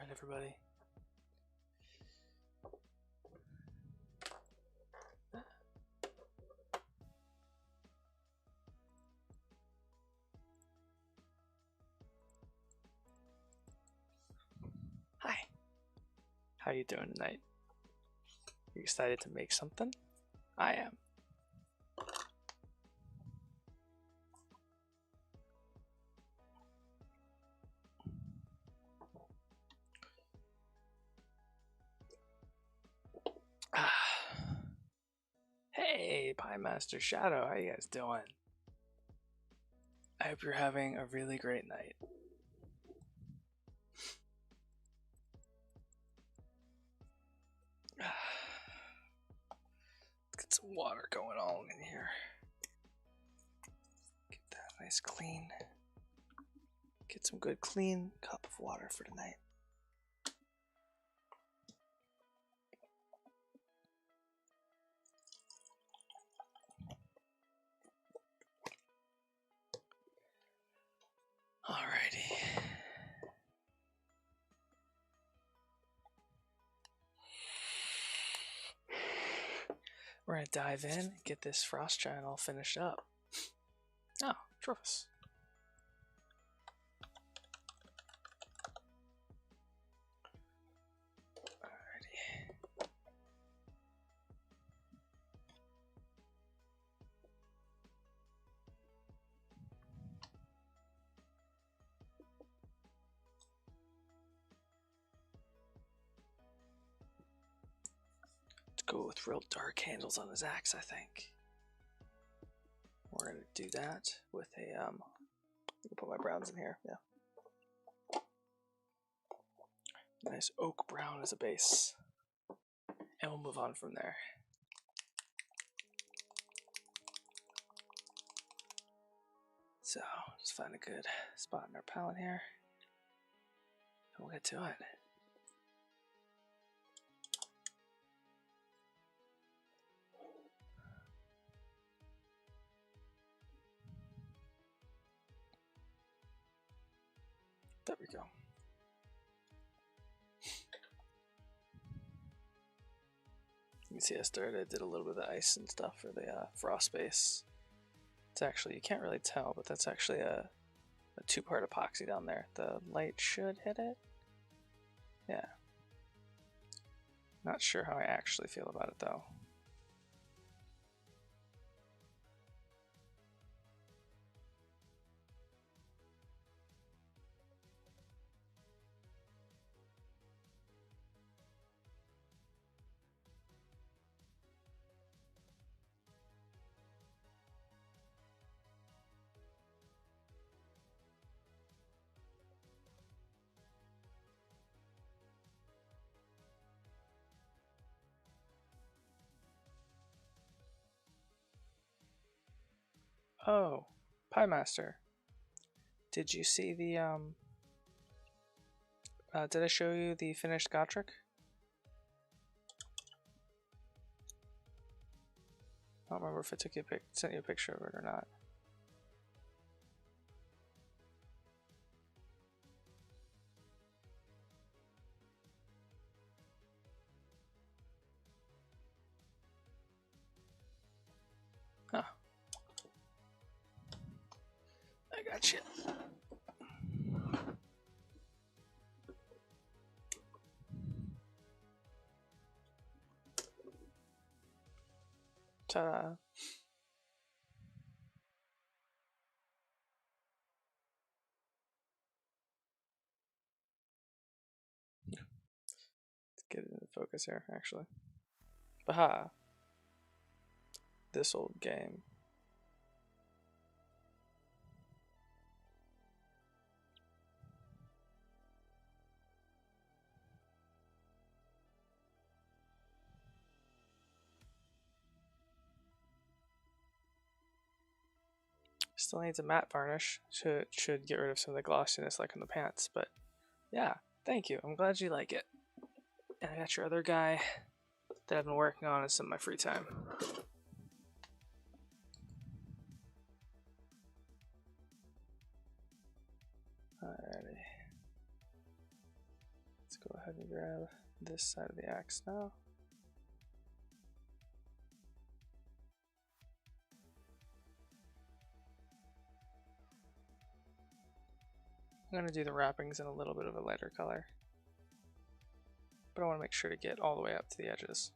night, everybody. Hi. How you doing tonight? You excited to make something? I am. Hey, Pie Master Shadow, how you guys doing? I hope you're having a really great night. Let's get some water going on in here. Get that nice clean. Get some good clean cup of water for tonight. Alrighty. We're gonna dive in and get this frost giant all finished up. Oh, trophies. Alrighty. Go with real dark handles on his axe, I think. We're gonna do that with a I can put my browns in here, yeah. Nice oak brown as a base. And we'll move on from there. So just find a good spot in our palette here. And we'll get to it. There we go. You can see I did a little bit of the ice and stuff for the frost base. It's actually, you can't really tell, but that's actually a two-part epoxy down there. The light should hit it. Yeah. Not sure how I actually feel about it though. Oh, Pie Master. Did you see the did I show you the finished Gotrek? I don't remember if I sent you a picture of it or not. Huh. I got you. Ta-da. Let's get it into focus here, actually. Baha. This old game. Still needs a matte varnish. Should get rid of some of the glossiness like in the pants, but yeah, thank you. I'm glad you like it. And I got your other guy that I've been working on in some of my free time. Alrighty. Let's go ahead and grab this side of the axe now. I'm going to do the wrappings in a little bit of a lighter color, but I want to make sure to get all the way up to the edges.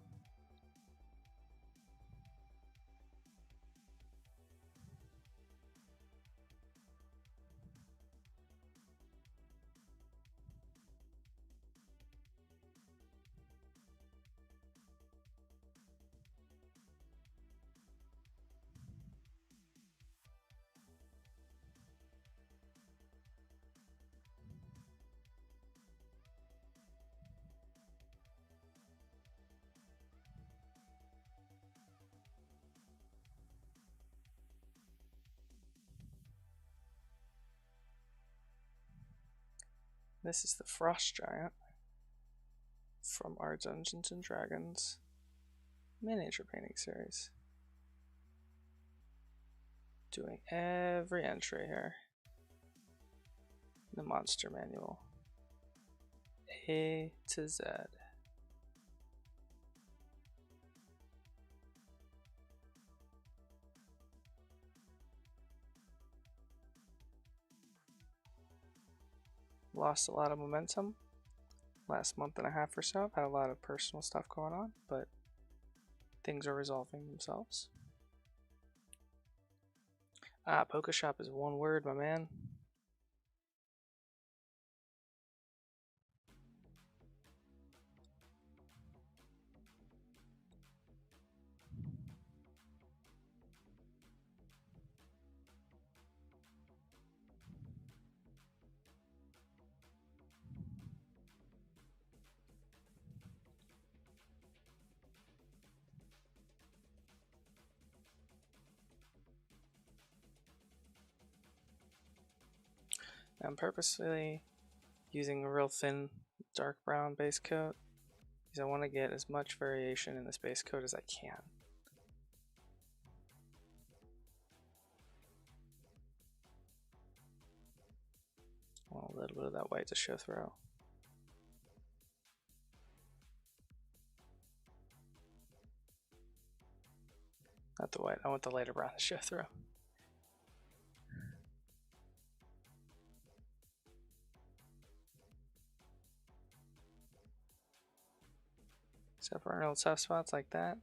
This is the Frost Giant from our Dungeons and Dragons miniature painting series. Doing every entry here. The monster manual. A to Z. Lost a lot of momentum last month and a half or so. I've had a lot of personal stuff going on, but things are resolving themselves. Polka shop is one word, my man. I'm purposefully using a real thin dark brown base coat because I want to get as much variation in this base coat as I can. I want a little bit of that white to show through. Not the white, I want the lighter brown to show through. Except for our old soft spots like that.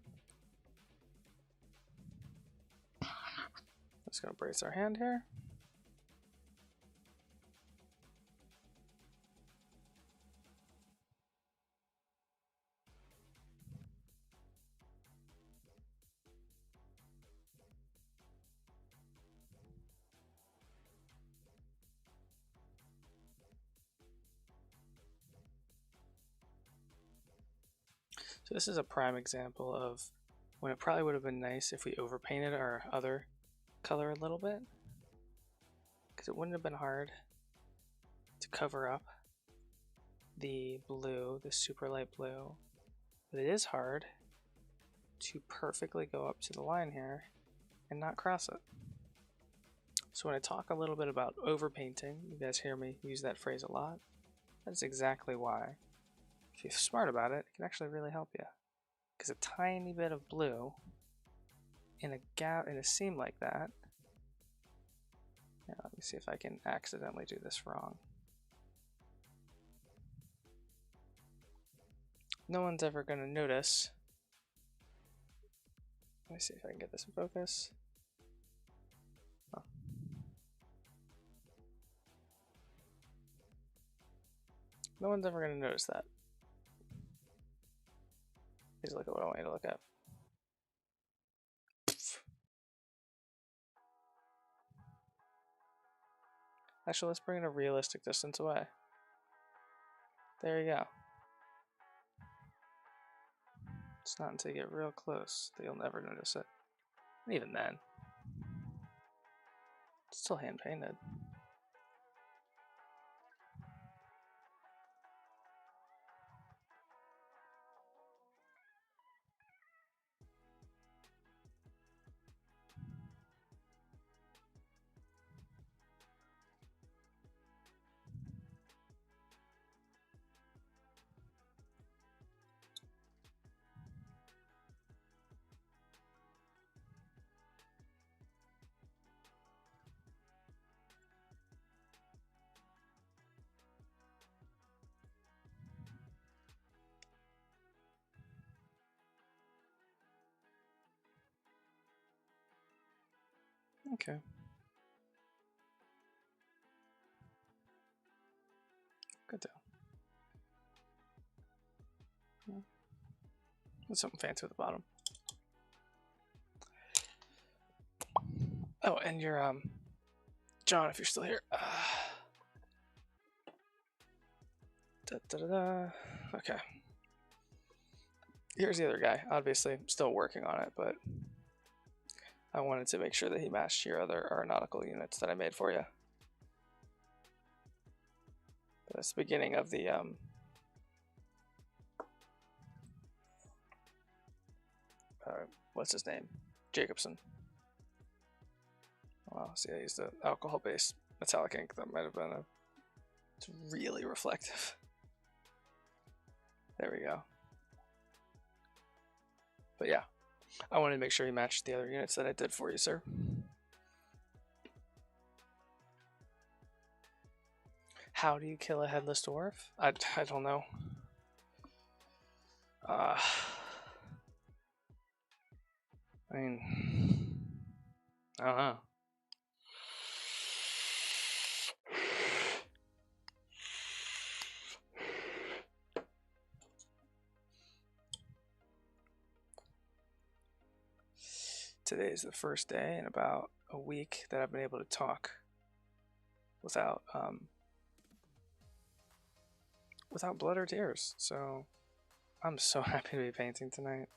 Just gonna brace our hand here. So this is a prime example of when it probably would have been nice if we overpainted our other color a little bit, because it wouldn't have been hard to cover up the blue, the super light blue, but it is hard to perfectly go up to the line here and not cross it. So when I talk a little bit about overpainting, you guys hear me use that phrase a lot. That's exactly why. If you're smart about it, it can actually really help you. Because a tiny bit of blue in a gap, in a seam like that. Here, let me see if I can accidentally do this wrong. No one's ever going to notice. Let me see if I can get this in focus. Oh. No one's ever going to notice that. Please look at what I want you to look at. Actually, let's bring it a realistic distance away. There you go. It's not until you get real close that you'll never notice it. And even then, it's still hand painted. Okay. Good deal. There's something fancy at the bottom. Oh, and you're John, if you're still here. Okay. Here's the other guy. Obviously, I'm still working on it, but I wanted to make sure that he matched your other aeronautical units that I made for you. That's the beginning of the what's his name? Jacobson. Wow, see, I used the alcohol-based metallic ink. That might have been a. It's really reflective. There we go. But yeah, I wanted to make sure he matched the other units that I did for you, sir. How do you kill a headless dwarf? I don't know. I mean, I don't know. Today is the first day in about a week that I've been able to talk without blood or tears. So I'm so happy to be painting tonight.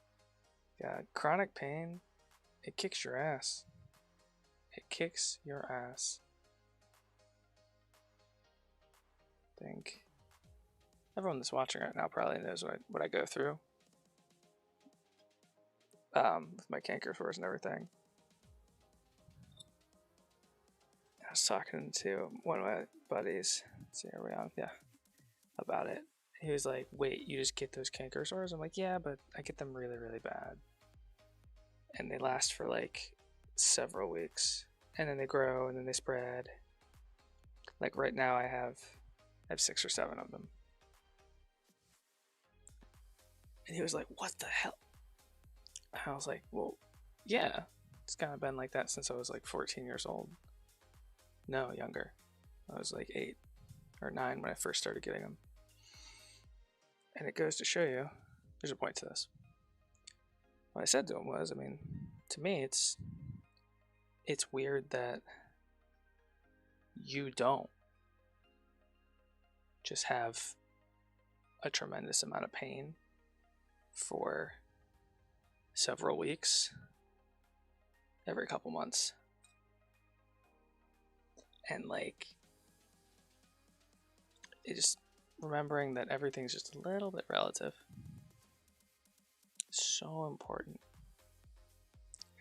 Yeah, chronic pain, it kicks your ass. It kicks your ass. I think everyone that's watching right now probably knows what I go through. With my canker sores and everything. I was talking to one of my buddies. Let's see, are we on? Yeah. About it. He was like, wait, you just get those canker sores? I'm like, yeah, but I get them really, really bad. And they last for like several weeks. And then they grow and then they spread. Like right now I have 6 or 7 of them. And he was like, what the hell? And I was like, well, yeah. It's kind of been like that since I was like 14 years old. No, younger. I was like 8 or 9 when I first started getting them. And it goes to show you, there's a point to this. What I said to him was, I mean, to me, it's weird that you don't just have a tremendous amount of pain for several weeks every couple months. And like, it just remembering that everything's just a little bit relative. So important.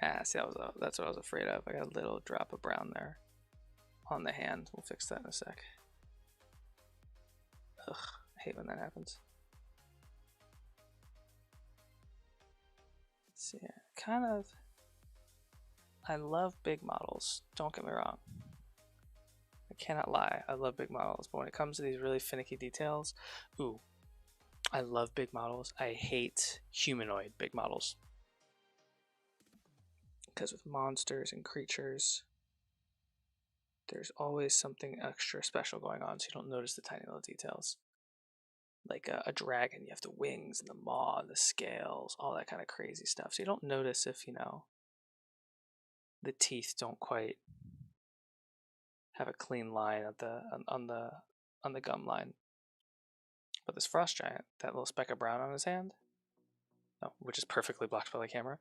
Ah, see, that's what I was afraid of. I got a little drop of brown there on the hand. We'll fix that in a sec. Ugh, I hate when that happens. Let's see, I love big models. Don't get me wrong. I cannot lie. I love big models, but when it comes to these really finicky details, ooh, I love big models. I hate humanoid big models. Because with monsters and creatures, there's always something extra special going on, so you don't notice the tiny little details. Like a dragon, you have the wings and the maw, the scales, all that kind of crazy stuff. So you don't notice if, the teeth don't quite have a clean line at on the gum line. But this frost giant, that little speck of brown on his hand, which is perfectly blocked by the camera,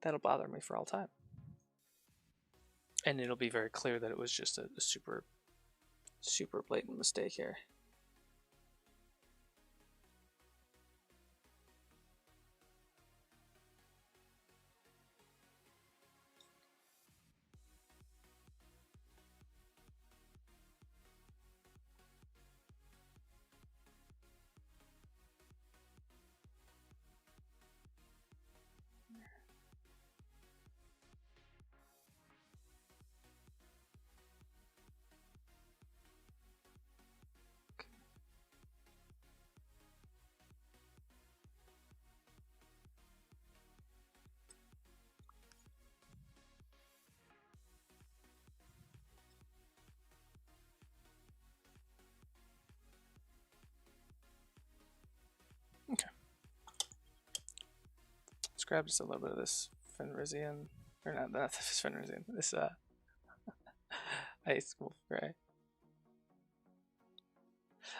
that'll bother me for all time. And it'll be very clear that it was just a super, super blatant mistake here. grab just a little bit of this Fenrisian, or not this Fenrisian, this Ice Wolf Gray.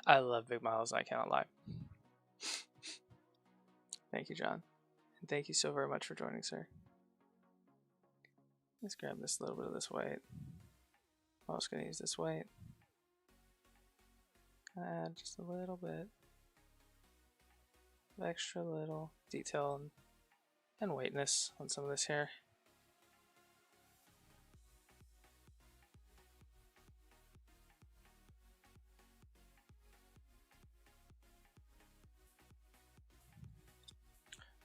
I love big models, I cannot lie. Thank you, John. And thank you so very much for joining, sir. Let's grab this little bit of this white. I'm just going to use this white. Add just a little bit of extra little detail and whiteness on some of this here.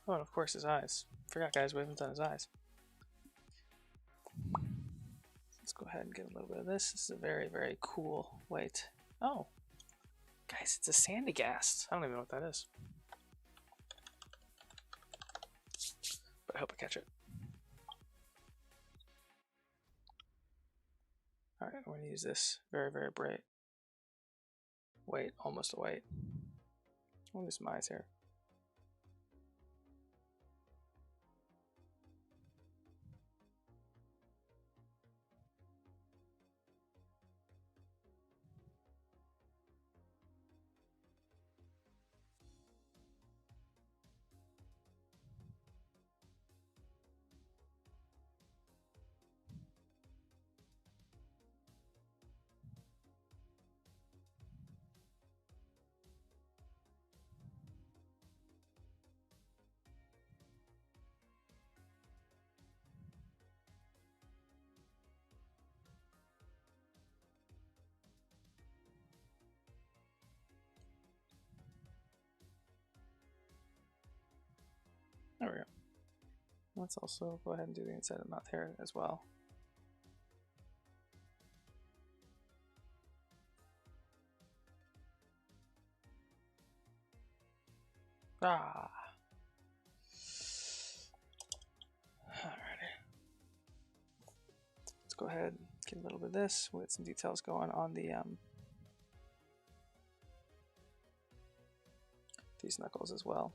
Oh, and of course his eyes. Forgot, guys, we haven't done his eyes. Let's go ahead and get a little bit of this. This is a very, very cool white. Oh, guys, it's a sandy gas. I don't even know what that is. But I hope I catch it. Alright, I'm going to use this very, very bright white, almost a white. I'll use my eyes here. There we go. Let's also go ahead and do the inside of the mouth here as well. Ah. Alrighty. Let's go ahead and get a little bit of this with some details going on the these knuckles as well.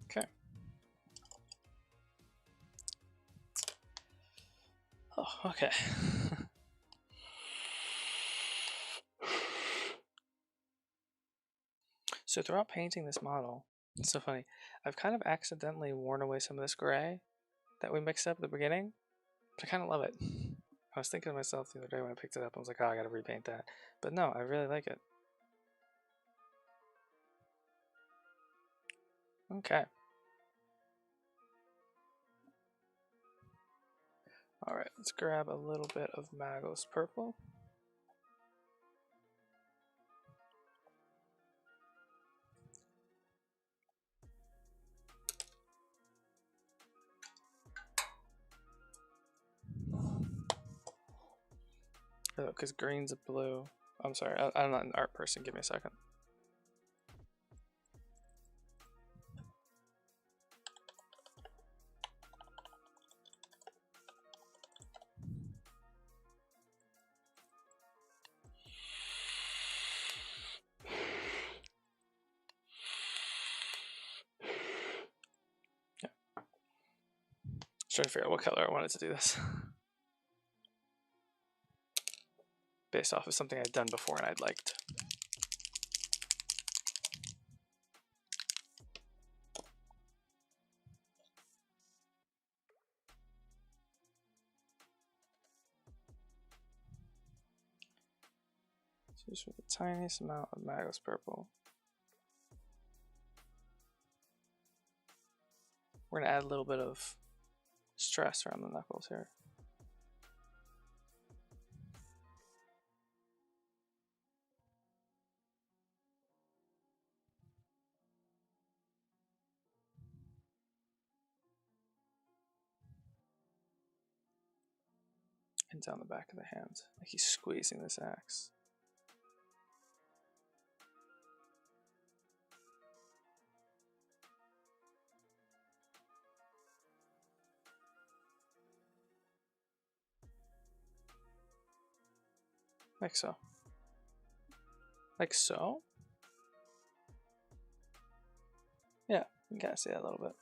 Okay. Oh, okay. So throughout painting this model, it's so funny, I've kind of accidentally worn away some of this gray that we mixed up at the beginning, but I kind of love it. I was thinking to myself the other day when I picked it up, I was like, oh, I gotta repaint that. But no, I really like it. Okay. Alright, let's grab a little bit of Magos Purple. Because green's a blue. I'm sorry, I'm not an art person. Give me a second. Yeah. Just trying to figure out what color I wanted to do this. Based off of something I'd done before and I'd liked. Just with the tiniest amount of Magos Purple. We're gonna add a little bit of stress around the knuckles here. And down the back of the hand, like he's squeezing this axe. Like so. Like so? Yeah, you can kind of see that a little bit.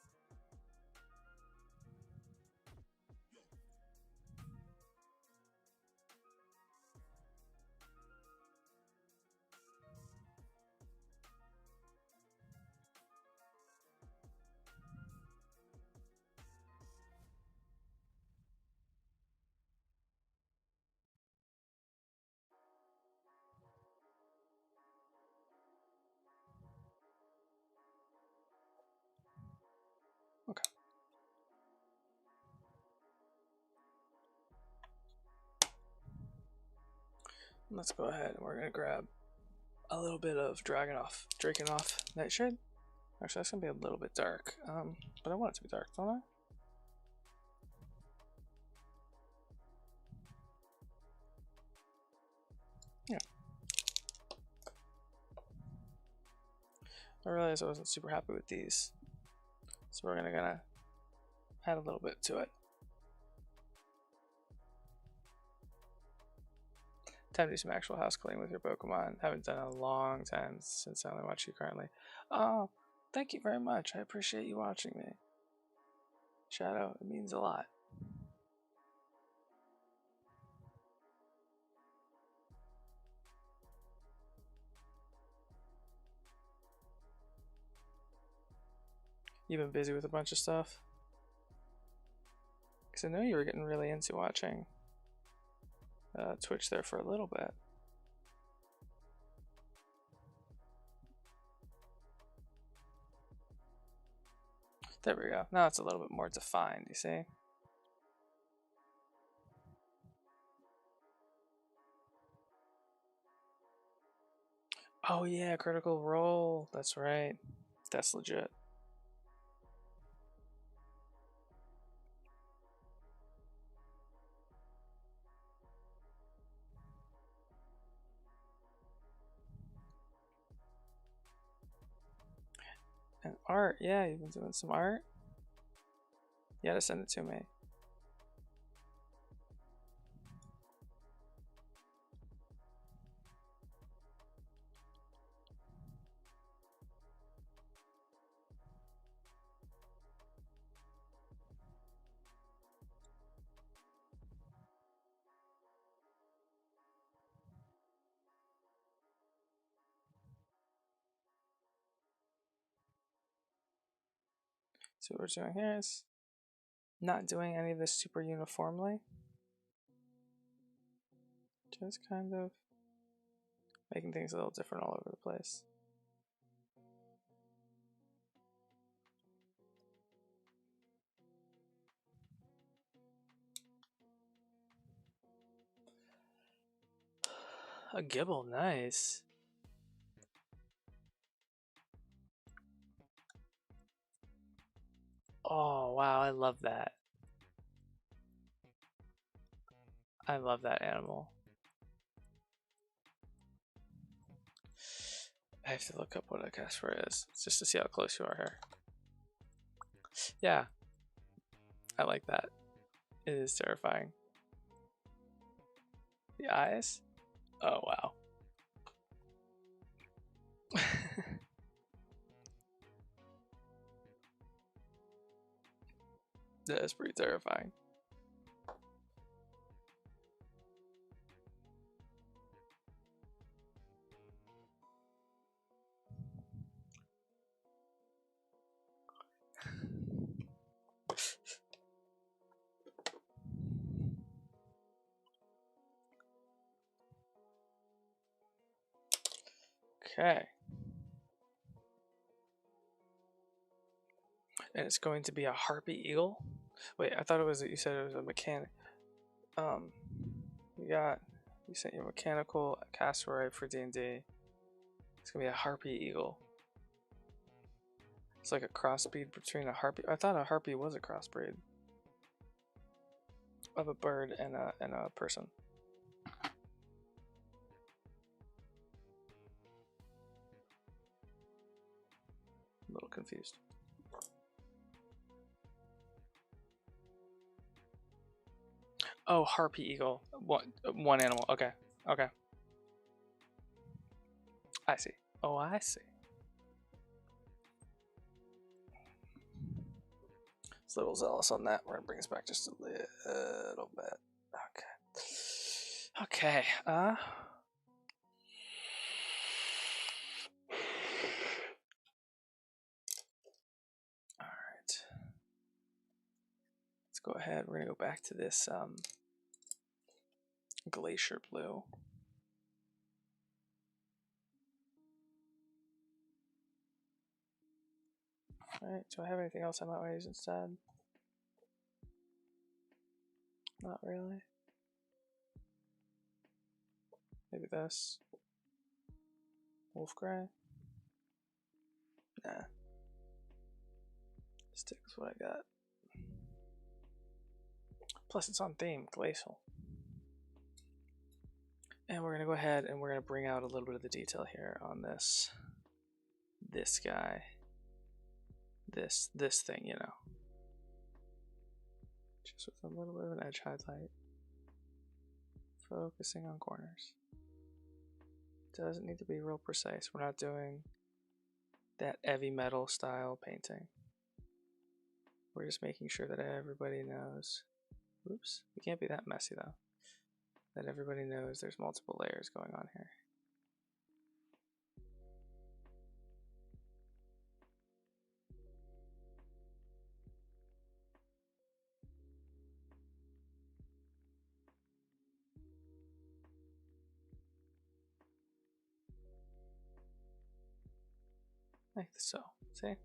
Okay. Let's go ahead and we're gonna grab a little bit of Dragonoff Nightshade. Actually, that's gonna be a little bit dark, but I want it to be dark, don't I? Yeah. I realized I wasn't super happy with these, so we're gonna add a little bit to it. Time to do some actual house cleaning with your Pokemon. Haven't done it in a long time since I only watch you currently. Oh, thank you very much. I appreciate you watching me. Shadow, it means a lot. You've been busy with a bunch of stuff? Because I know you were getting really into watching Twitch there for a little bit. There we go. Now it's a little bit more defined, you see? Oh yeah, Critical Role. That's right. That's legit. And art, yeah, you've been doing some art? You gotta send it to me. So what we're doing here is not doing any of this super uniformly. Just kind of making things a little different all over the place. A Gibble, nice. Oh, wow, I love that. I love that animal. I have to look up what a Casper is, just to see how close you are here. Yeah, I like that. It is terrifying. The eyes? Oh, wow. That is pretty terrifying. Okay. And it's going to be a harpy eagle. Wait, I thought it was, you said it was a mechanic. You sent your mechanical cassowary for D&D. It's gonna be a harpy eagle. It's like a crossbreed between a harpy. I thought a harpy was a crossbreed of a bird and a person. I'm a little confused. Oh, harpy eagle. One animal. Okay. Okay. I see. Oh, I see. It's a little zealous on that. We're gonna bring us back just a little bit. Okay. Okay. All right. Let's go ahead. We're gonna go back to this glacier blue. Alright, do I have anything else I might want to use instead? Not really. Maybe this. Wolf gray? Nah. Stick with what I got. Plus it's on theme, glacial. And we're gonna go ahead and we're gonna bring out a little bit of the detail here on this guy. This thing, you know. Just with a little bit of an edge highlight. Focusing on corners. Doesn't need to be real precise. We're not doing that heavy metal style painting. We're just making sure that everybody knows. Oops, we can't be that messy though. That everybody knows there's multiple layers going on here. Like so. See?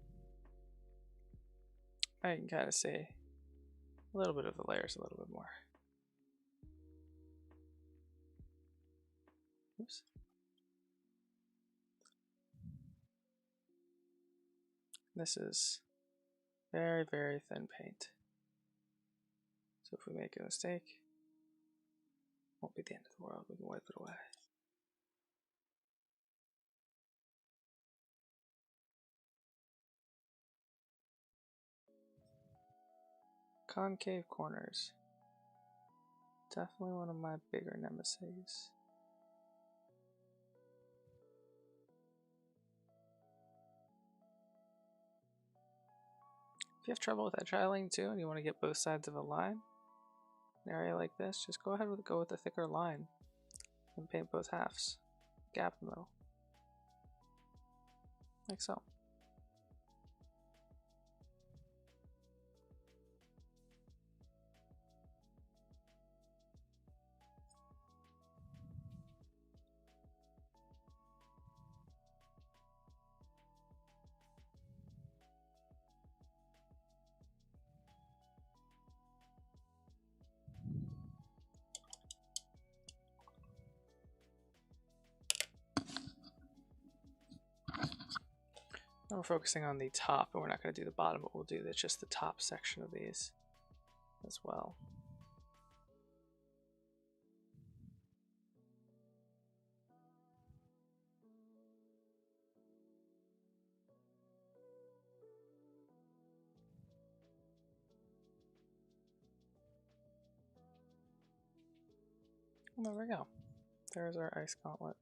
I can kind of see a little bit of the layers a little bit more. Oops. This is very, very thin paint. So if we make a mistake, won't be the end of the world. We can wipe it away. Concave corners. Definitely one of my bigger nemesis. If you have trouble with edge highlighting too, and you want to get both sides of a line, an area like this, just go ahead and go with a thicker line and paint both halves. Gap in the middle. Like so. Now we're focusing on the top, and we're not going to do the bottom, but we'll do just the top section of these as well. And there we go. There's our ice gauntlet.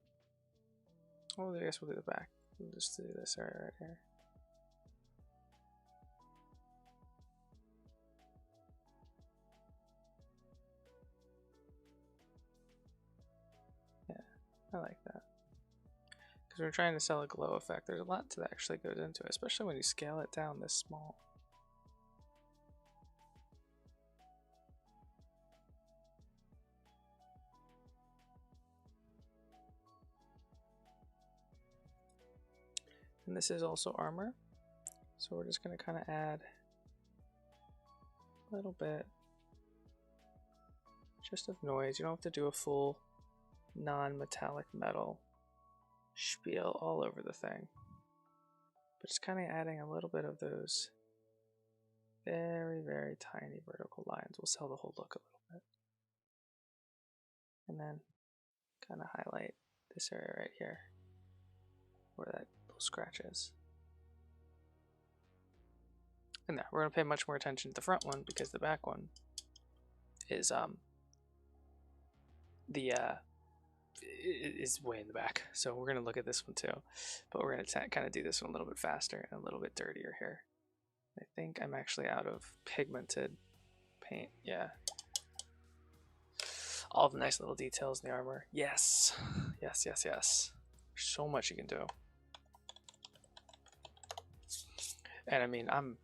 Well, I guess we'll do the back. We'll just do this area right here. Yeah, I like that. Because we're trying to sell a glow effect. There's a lot that actually goes into it, especially when you scale it down this small. And this is also armor. So we're just going to kind of add a little bit just of noise. You don't have to do a full non-metallic metal spiel all over the thing, but just kind of adding a little bit of those very, very tiny vertical lines will sell the whole look a little bit. And then kind of highlight this area right here where that little scratch is. And there, we're going to pay much more attention to the front one because the back one is is way in the back. So we're going to look at this one too, but we're going to kind of do this one a little bit faster and a little bit dirtier here. I think I'm actually out of pigmented paint. Yeah. All the nice little details in the armor. Yes. Yes, yes, yes. There's so much you can do. And I mean, I'm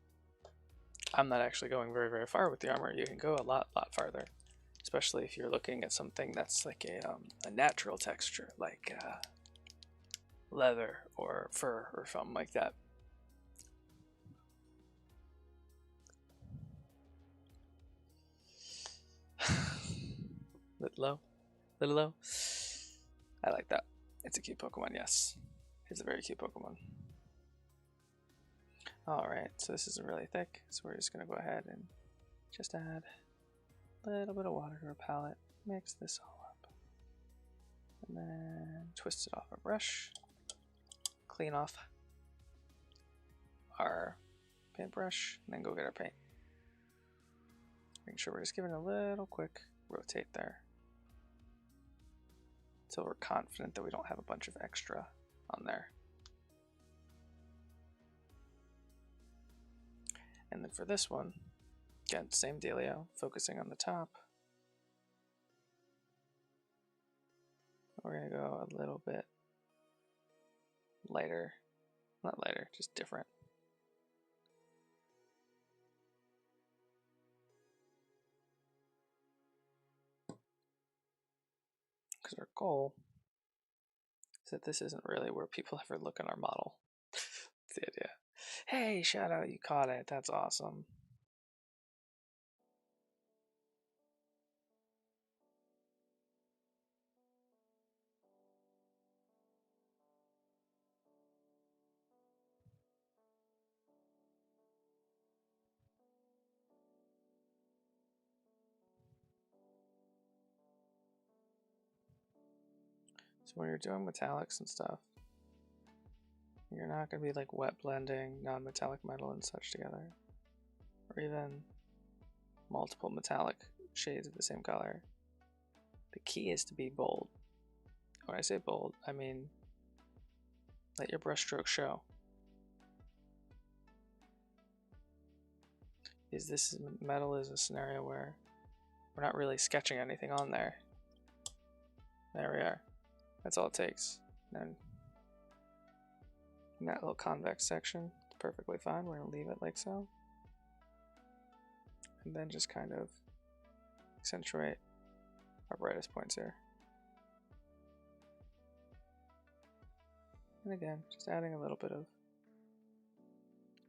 not actually going very, very far with the armor. You can go a lot farther, especially if you're looking at something that's like a natural texture, like leather or fur or something like that. Little low. I like that. It's a cute Pokemon, yes. It's a very cute Pokemon. Alright, so this isn't really thick, so we're just going to go ahead and just add a little bit of water to our palette, mix this all up, and then twist it off our brush, clean off our paintbrush, and then go get our paint. Make sure we're just giving a little quick rotate there, so we're confident that we don't have a bunch of extra on there. And then for this one, again, same dealio, focusing on the top. We're going to go a little bit lighter, not lighter, just different. Because our goal is that this isn't really where people ever look at our model. That's the idea. Hey, shout out, you caught it. That's awesome. So when you're doing metallics and stuff, you're not going to be like wet blending non-metallic metal and such together, or even multiple metallic shades of the same color. The key is to be bold. When I say bold, I mean let your brushstroke show. Is this metal is a scenario where we're not really sketching anything on there. There we are. That's all it takes. And then in that little convex section, it's perfectly fine. We're going to leave it like so. And then just kind of accentuate our brightest points here. And again, just adding a little bit of,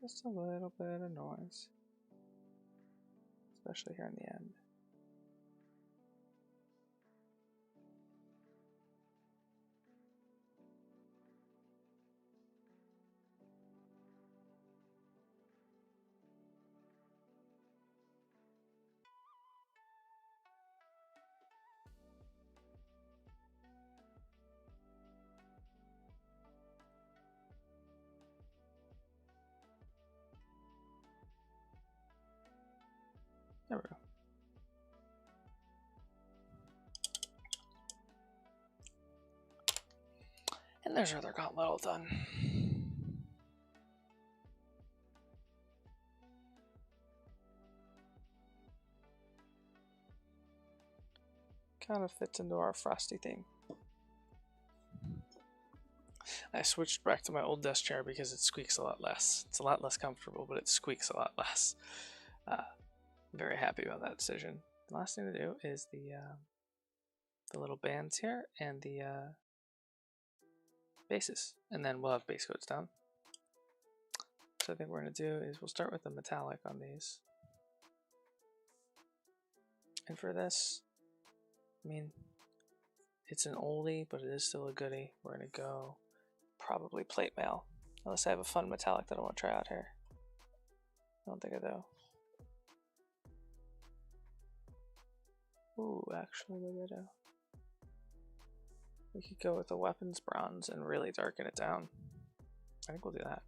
just a little bit of noise, especially here in the end. There we go. And there's our other gauntlet all done. Kind of fits into our frosty theme. I switched back to my old desk chair because it squeaks a lot less. It's a lot less comfortable, but it squeaks a lot less. Very happy about that decision. The last thing to do is the little bands here and the bases, and then we'll have base coats down. So I think what we're going to do is we'll start with the metallic on these. And for this, I mean, it's an oldie, but it is still a goodie. We're gonna go probably plate mail, unless I have a fun metallic that I want to try out here. I don't think I do. Ooh, actually, maybe I do. We could go with the weapons bronze and really darken it down. I think we'll do that.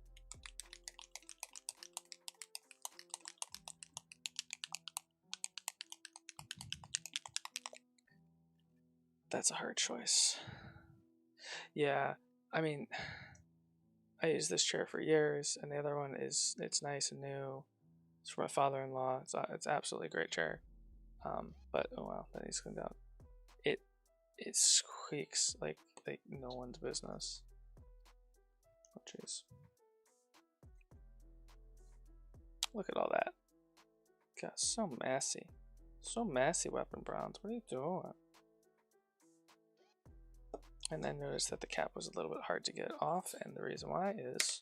That's a hard choice. Yeah, I mean, I used this chair for years, and the other one it's nice and new. It's from my father-in-law. It's absolutely a great chair. But oh wow, that needs cleaned out. It squeaks like no one's business. Oh jeez. Look at all that. God, so messy. So messy, weapon bronze. What are you doing? And then notice that the cap was a little bit hard to get off, and the reason why is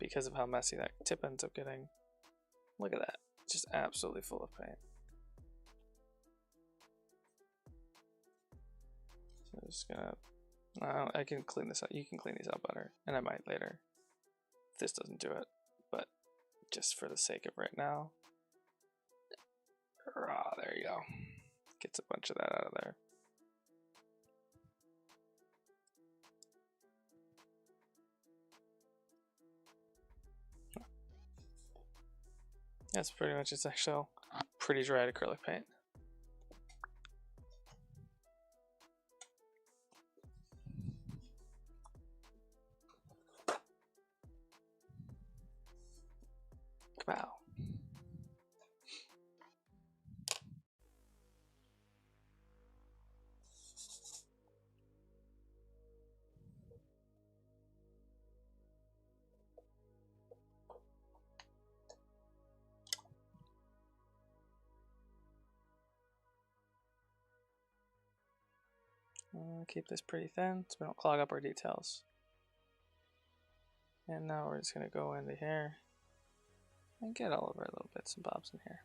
because of how messy that tip ends up getting. Look at that. Just absolutely full of paint. So I'm just gonna... I can clean this out. You can clean these out better, and I might later if this doesn't do it, but just for the sake of right now. There you go. Gets a bunch of that out of there. That's pretty much it's actually pretty dry acrylic paint. Wow. Keep this pretty thin so we don't clog up our details. And now we're just going to go into here and get all of our little bits and bobs in here.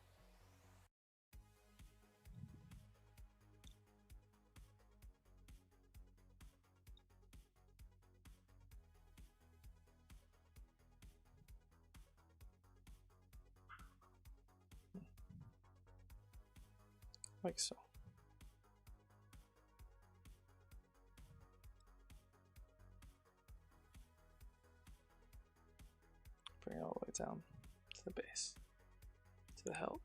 Like so. Bring it all the way down to the base, to the hilt.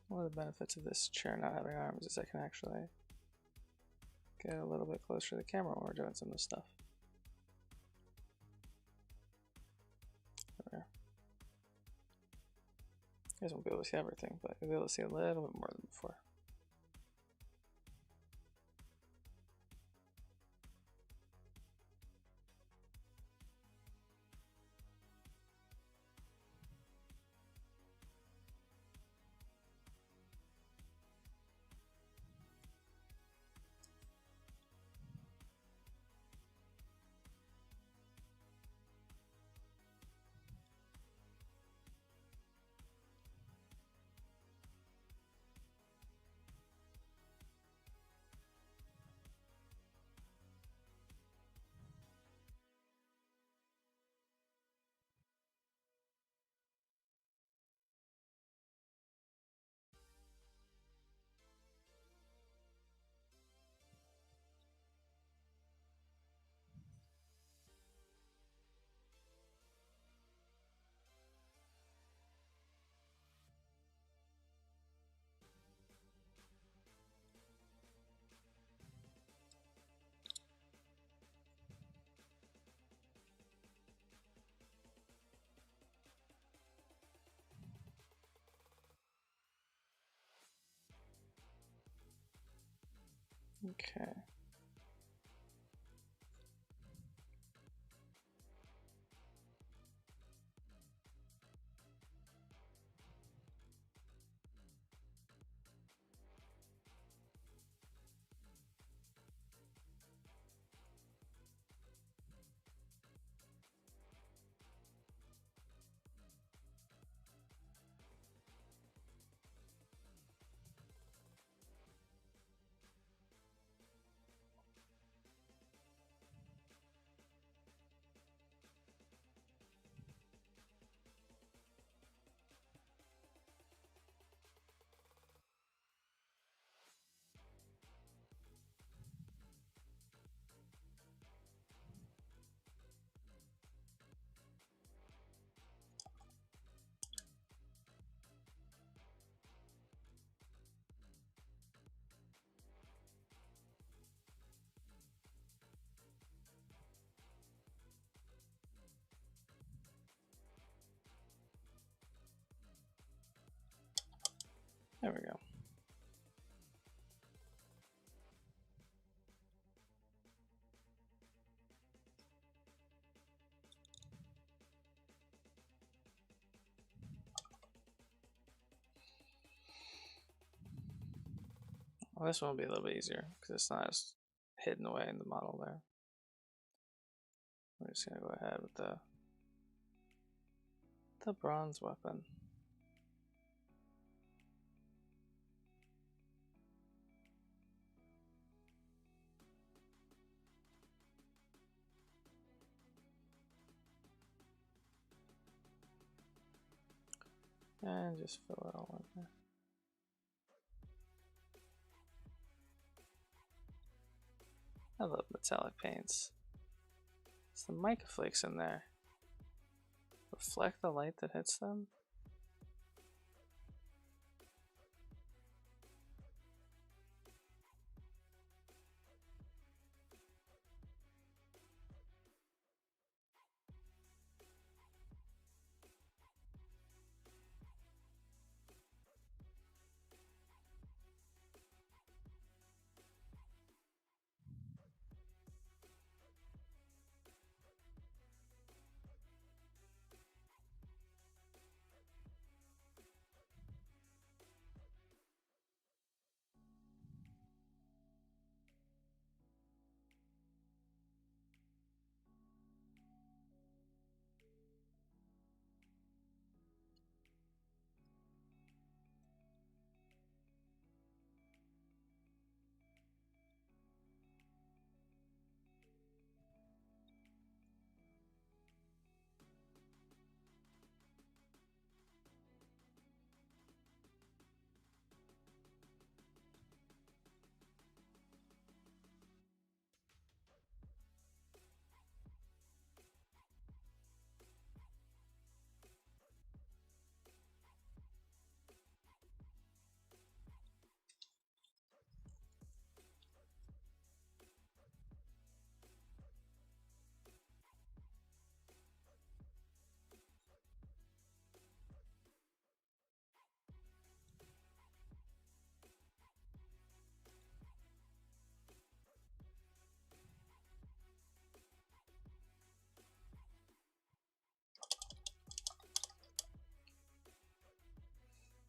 One of the benefits of this chair not having arms is I can actually get a little bit closer to the camera when we're doing some of this stuff. There. You guys won't be able to see everything, but you'll be able to see a little bit more than before. Okay. There we go. Well, this one will be a little bit easier because it's not as hidden away in the model there. We're just gonna go ahead with the bronze weapon. And just fill it all in there. I love metallic paints. It's the mica flakes in there. Reflect the light that hits them.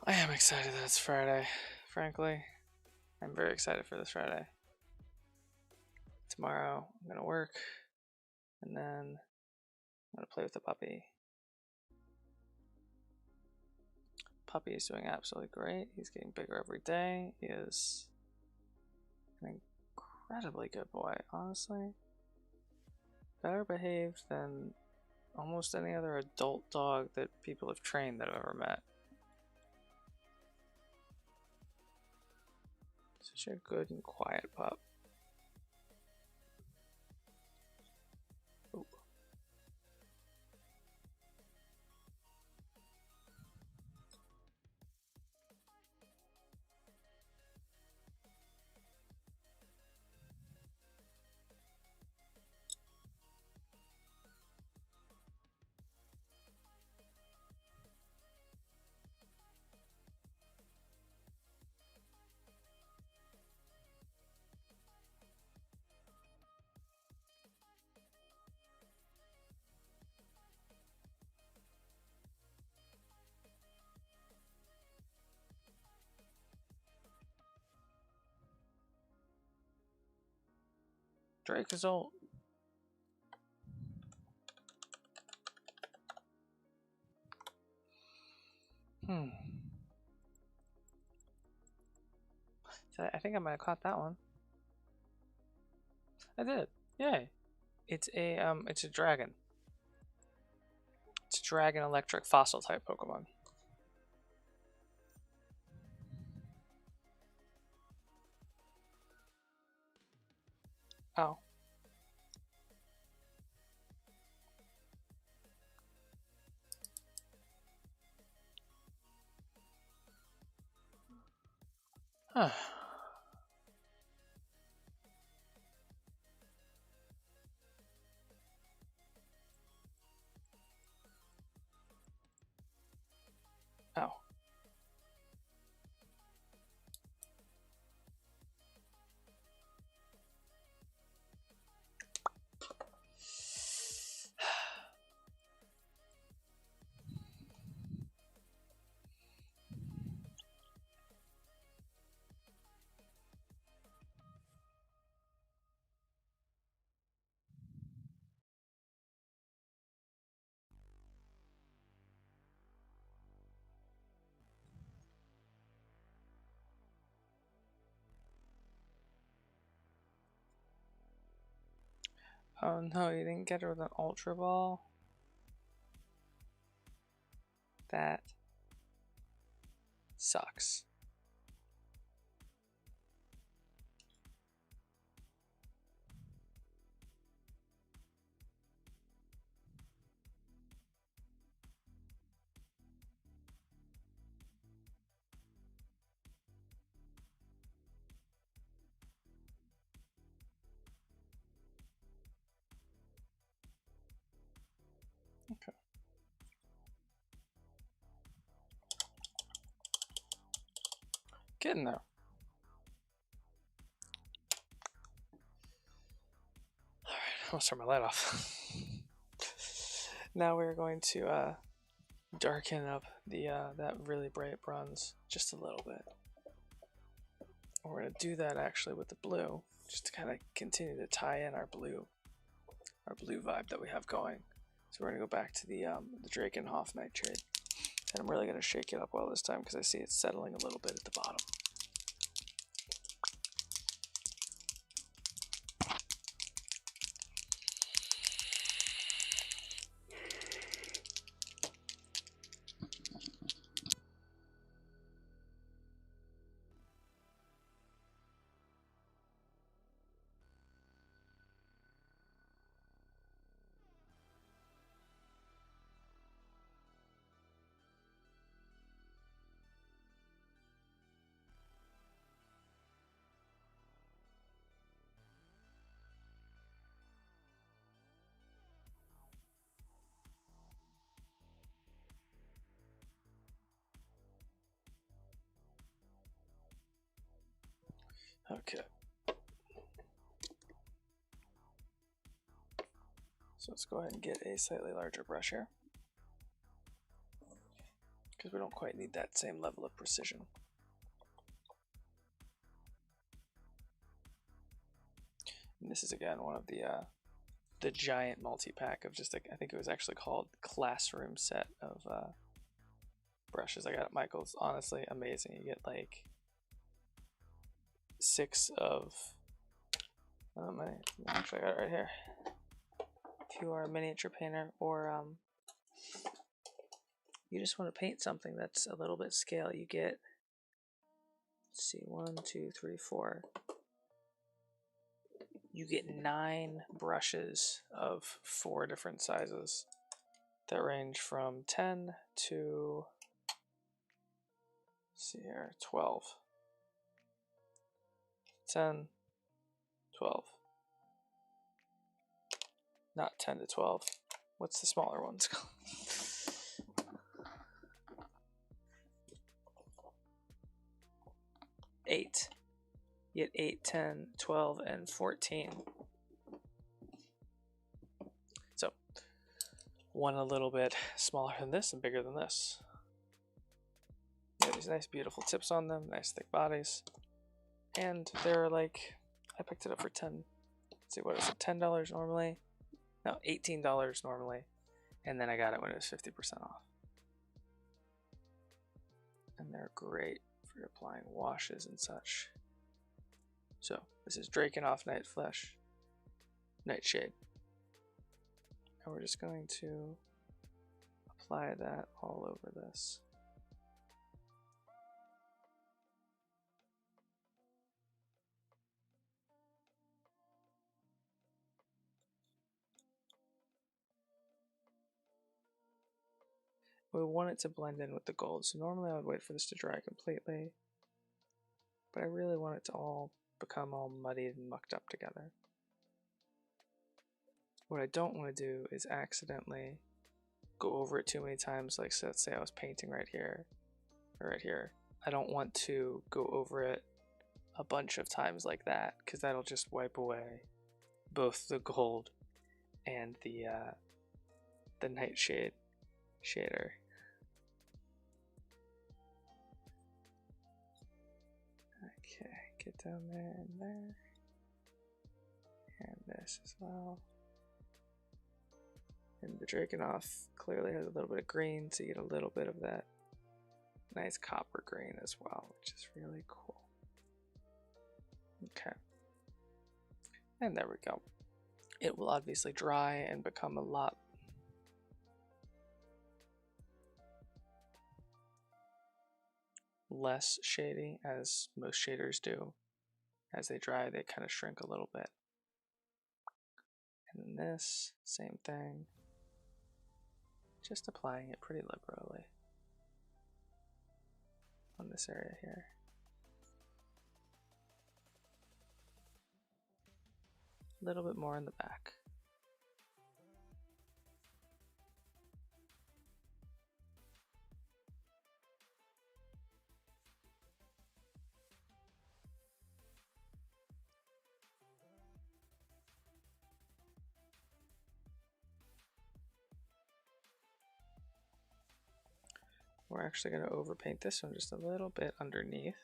I am excited that it's Friday, frankly. I'm very excited for this Friday. Tomorrow I'm gonna work, and then I'm gonna play with the puppy. Puppy is doing absolutely great. He's getting bigger every day. He is an incredibly good boy, honestly. Better behaved than almost any other adult dog that people have trained that I've ever met. Such a good and quiet pup. Ooh. Drake is old. So I think I might have caught that one. I did. Yay. It's a dragon. It's a dragon electric fossil type Pokemon. Oh. Huh. Oh. Oh no, you didn't get her with an Ultra Ball? That sucks. Okay. Getting there. Alright, I'll turn my light off. Now we're going to darken up the that really bright bronze just a little bit. We're going to do that actually with the blue, just to kind of continue to tie in our blue vibe that we have going. So we're going to go back to the Drakenhof Nightshade. And I'm really going to shake it up well this time because I see it's settling a little bit at the bottom. Okay. So let's go ahead and get a slightly larger brush here, because we don't quite need that same level of precision. And this is again one of the giant multi-pack of just like, I think it was actually called classroom set of brushes I got at Michael's. Honestly amazing. You get like 6 of actually I got it right here. If you are a miniature painter or you just want to paint something that's a little bit scale, you get, let's see, 1, 2, 3, 4. You get 9 brushes of 4 different sizes that range from 10 to, let's see here, 12. 10, 12. Not 10 to 12. What's the smaller ones called? 8. You get 8, 10, 12, and 14. So, one a little bit smaller than this and bigger than this. You have these nice beautiful tips on them, nice thick bodies. And they're like, I picked it up for 10 Let's see, what is it? $10 normally? No, $18 normally. And then I got it when it was 50% off. And they're great for applying washes and such. So this is Drakenhof Nightshade. And we're just going to apply that all over this. We want it to blend in with the gold, so normally I would wait for this to dry completely, but I really want it to all become all muddied and mucked up together. What I don't want to do is accidentally go over it too many times, like so let's say I was painting right here, or right here. I don't want to go over it a bunch of times like that, because that'll just wipe away both the gold and the nightshade shader. Okay, get down there and there. And this as well. And the Drakenhof clearly has a little bit of green, so you get a little bit of that nice copper green as well, which is really cool. Okay. And there we go. It will obviously dry and become a lot less shady, as most shaders do. As they dry, they kind of shrink a little bit. And then this, same thing. Just applying it pretty liberally on this area here. A little bit more in the back. We're actually going to overpaint this one just a little bit underneath,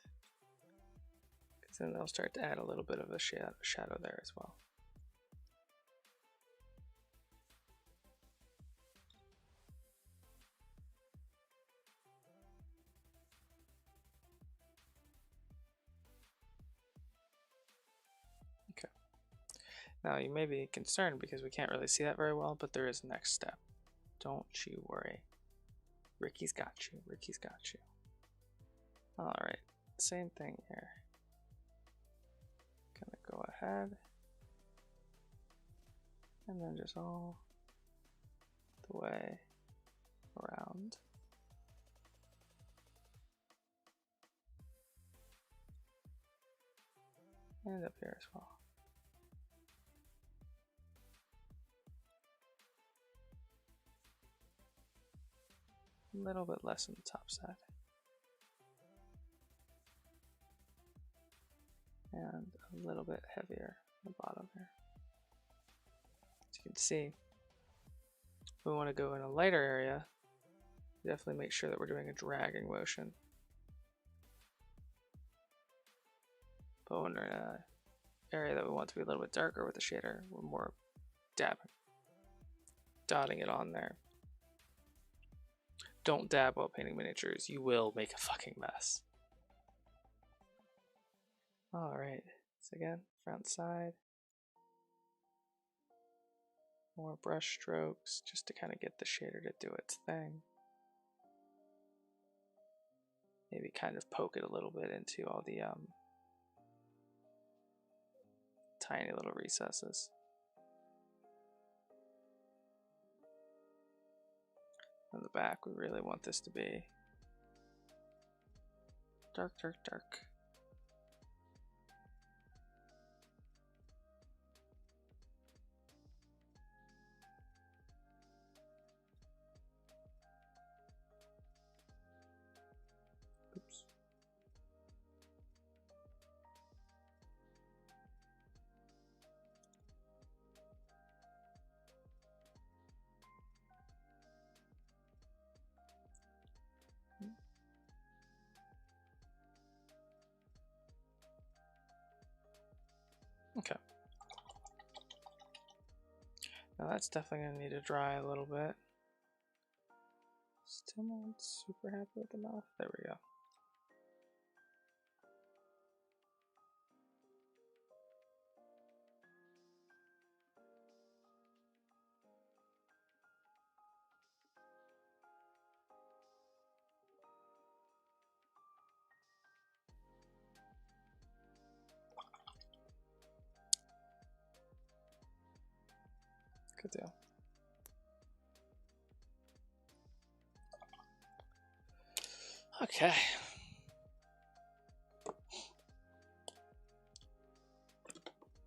because then they'll start to add a little bit of a shadow there as well. Okay. Now you may be concerned because we can't really see that very well, but there is a next step. Don't you worry. Ricky's got you. Ricky's got you. Alright, same thing here. Gonna go ahead and then just all the way around. And up here as well. A little bit less on the top side. And a little bit heavier on the bottom here. As you can see, we want to go in a lighter area. Definitely make sure that we're doing a dragging motion. But when we're in an area that we want to be a little bit darker with the shader, we're more dabbing, dotting it on there. Don't dab while painting miniatures. You will make a fucking mess. Alright, so again, front side. More brush strokes just to kind of get the shader to do its thing. Maybe kind of poke it a little bit into all the tiny little recesses. On the back, we really want this to be dark, dark, dark. Oops. Okay. Now that's definitely going to need to dry a little bit. Still not super happy with the mouth. There we go. Good deal. Okay.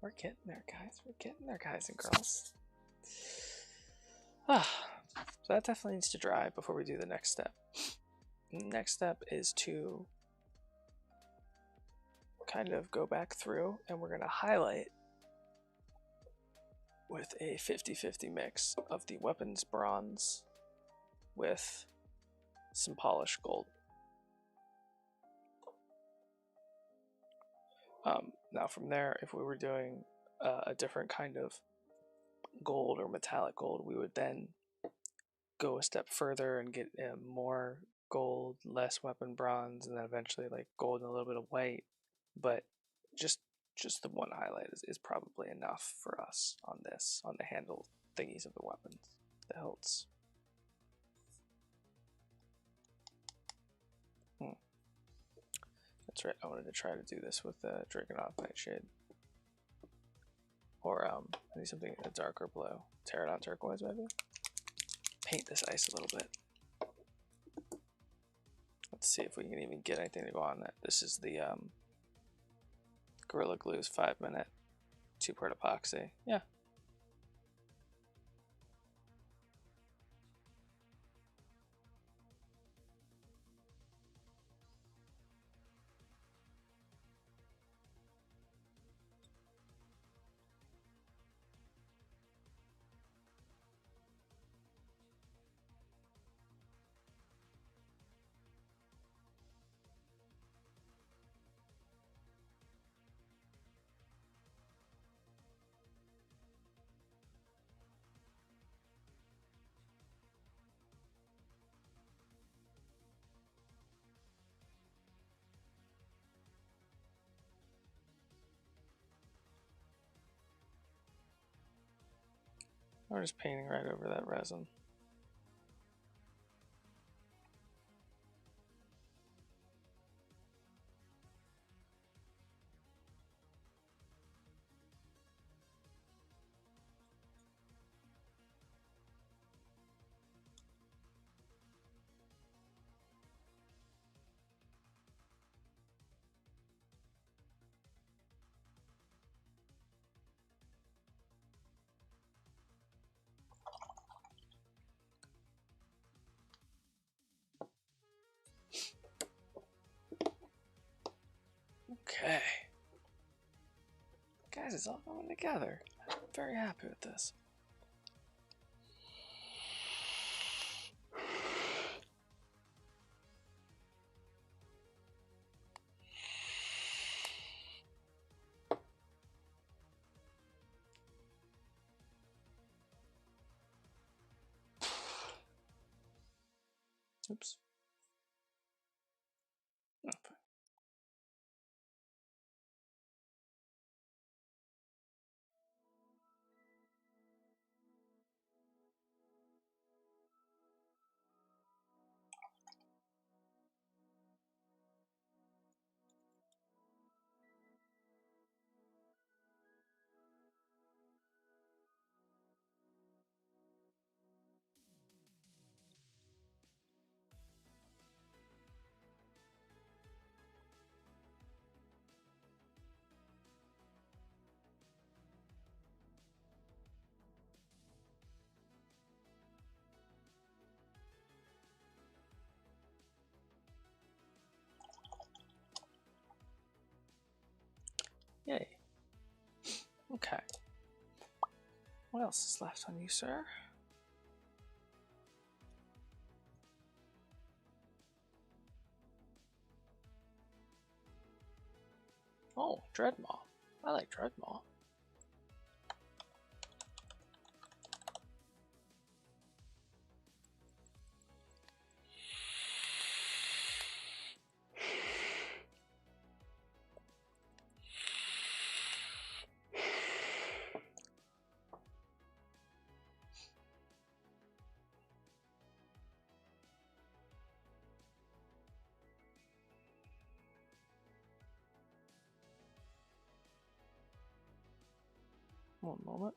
We're getting there, guys. We're getting there, guys and girls. So that definitely needs to dry before we do the next step. The next step is to kind of go back through and we're going to highlight with a 50-50 mix of the weapons bronze with some polished gold. Now from there, if we were doing a different kind of gold or metallic gold, we would then go a step further and get more gold, less weapon bronze, and then eventually like gold and a little bit of white. But just the one highlight is probably enough for us on this, on the handle thingies of the weapons, the hilts. That's right, I wanted to try to do this with the Dragonov Nightshade. Or I need something a darker blue. Pterodon turquoise maybe? Paint this ice a little bit. Let's see if we can even get anything to go on that. This is the Gorilla Glue's 5-minute 2-part epoxy. Yeah. We're just painting right over that resin. Okay. Guys, it's all coming together. I'm very happy with this. Oops. Oh, fine. Yay. Okay. What else is left on you, sir? Oh, Dreadmaw. I like Dreadmaw. One moment.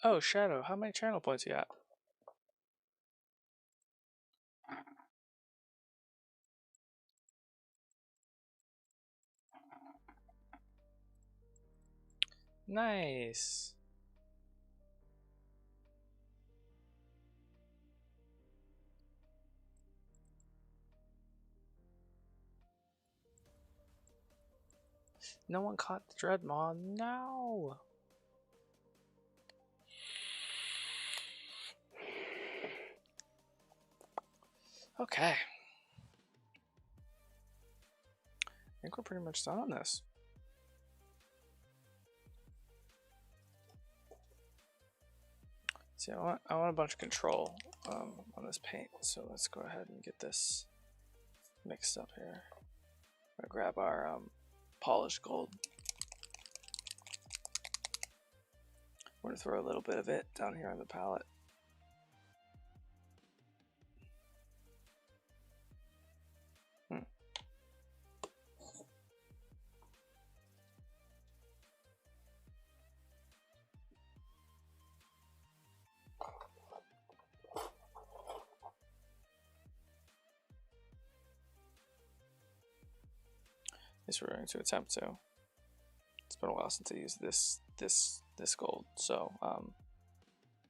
Oh, Shadow, how many channel points you got? Nice. No one caught the Dreadmaw. No. Okay. I think we're pretty much done on this. See, I want a bunch of control on this paint, so let's go ahead and get this mixed up here. I'm gonna grab our polished gold. We're gonna throw a little bit of it down here on the palette. We're going to attempt to. It's been a while since I used this gold, so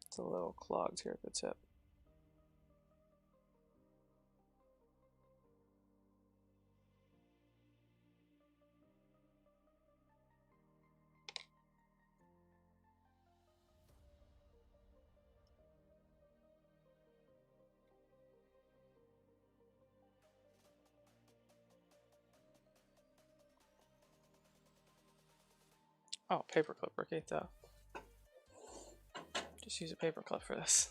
it's a little clogged here at the tip. Oh, paperclip, Ricky, though. Just use a paperclip for this.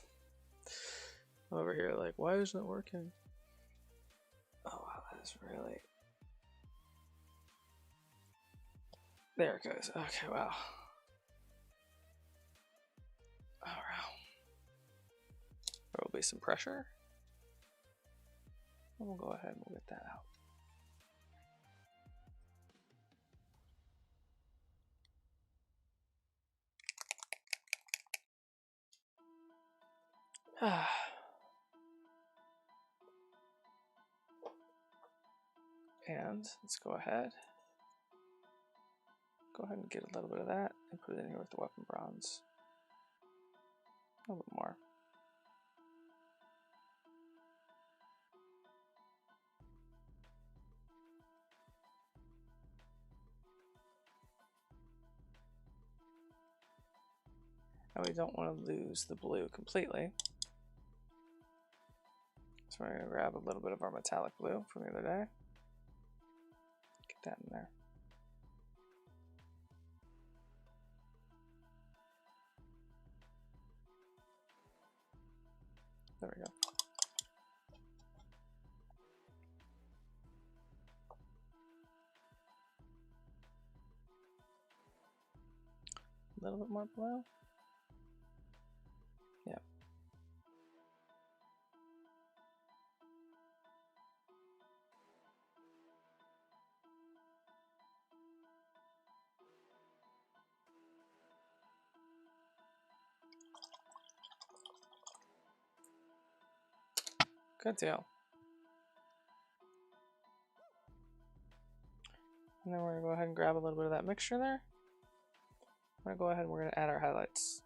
I'm over here like, why isn't it working? Oh wow, that is really... There it goes. Okay, wow. Oh wow. There will be some pressure. And we'll go ahead and we'll get that out. And let's go ahead and get a little bit of that and put it in here with the weapon bronze. A little bit more. And we don't want to lose the blue completely. So we're going to grab a little bit of our metallic blue from the other day. Get that in there. There we go. A little bit more blue. Yeah. Good deal. And then we're going to go ahead and grab a little bit of that mixture there. We're going to go ahead and we're going to add our highlights.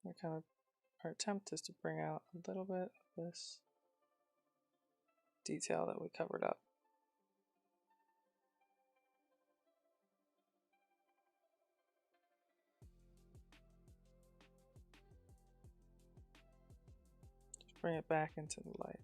Our attempt is to bring out a little bit of this detail that we covered up. Just bring it back into the light.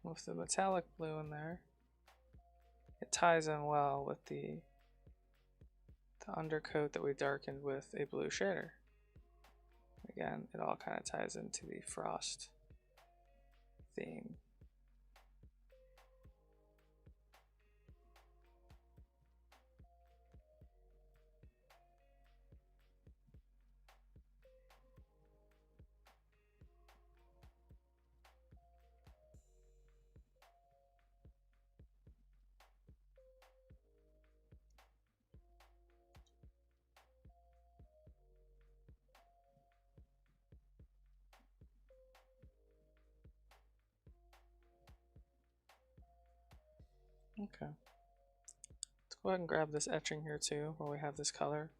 With the metallic blue in there, it ties in well with the undercoat that we darkened with a blue shader. Again, it all kind of ties into the frost theme. Okay. Let's go ahead and grab this etching here too, where we have this color.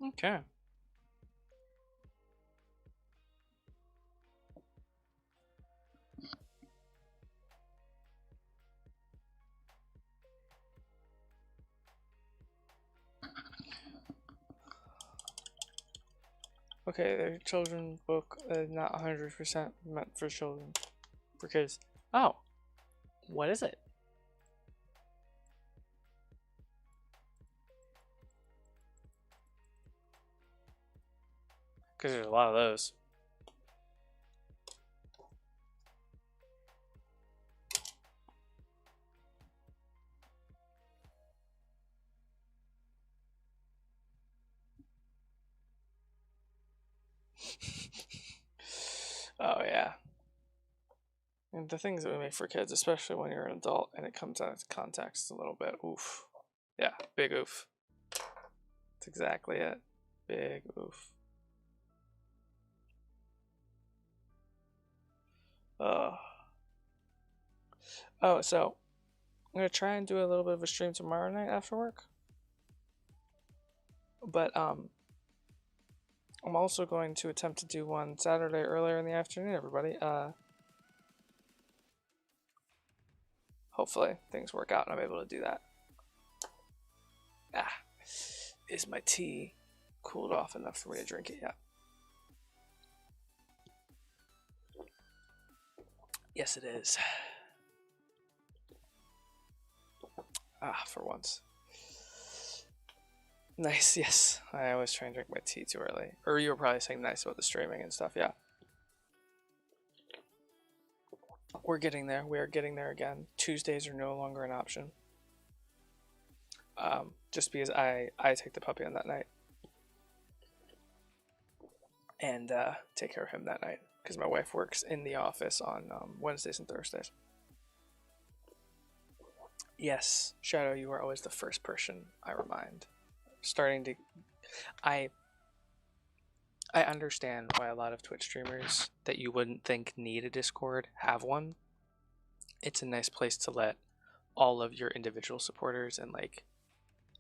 Okay. Okay, the children's book is not 100% meant for children. For kids. Oh. What is it? Because there's a lot of those. Oh, yeah. And the things that we make for kids, especially when you're an adult and it comes out of context a little bit, oof. Yeah, big oof. That's exactly it. Big oof. Oh, so I'm gonna try and do a little bit of a stream tomorrow night after work. But I'm also going to attempt to do one Saturday earlier in the afternoon, everybody. Hopefully things work out and I'm able to do that. Is my tea cooled off enough for me to drink it yet? Yes, it is. For once. Nice, yes. I always try and drink my tea too early. Or you were probably saying nice about the streaming and stuff, yeah. We're getting there. We are getting there again. Tuesdays are no longer an option. Just because I take the puppy on that night. And take care of him that night. Because my wife works in the office on Wednesdays and Thursdays. Yes, Shadow, you are always the first person I remind. I understand why a lot of Twitch streamers that you wouldn't think need a Discord have one. It's a nice place to let all of your individual supporters and like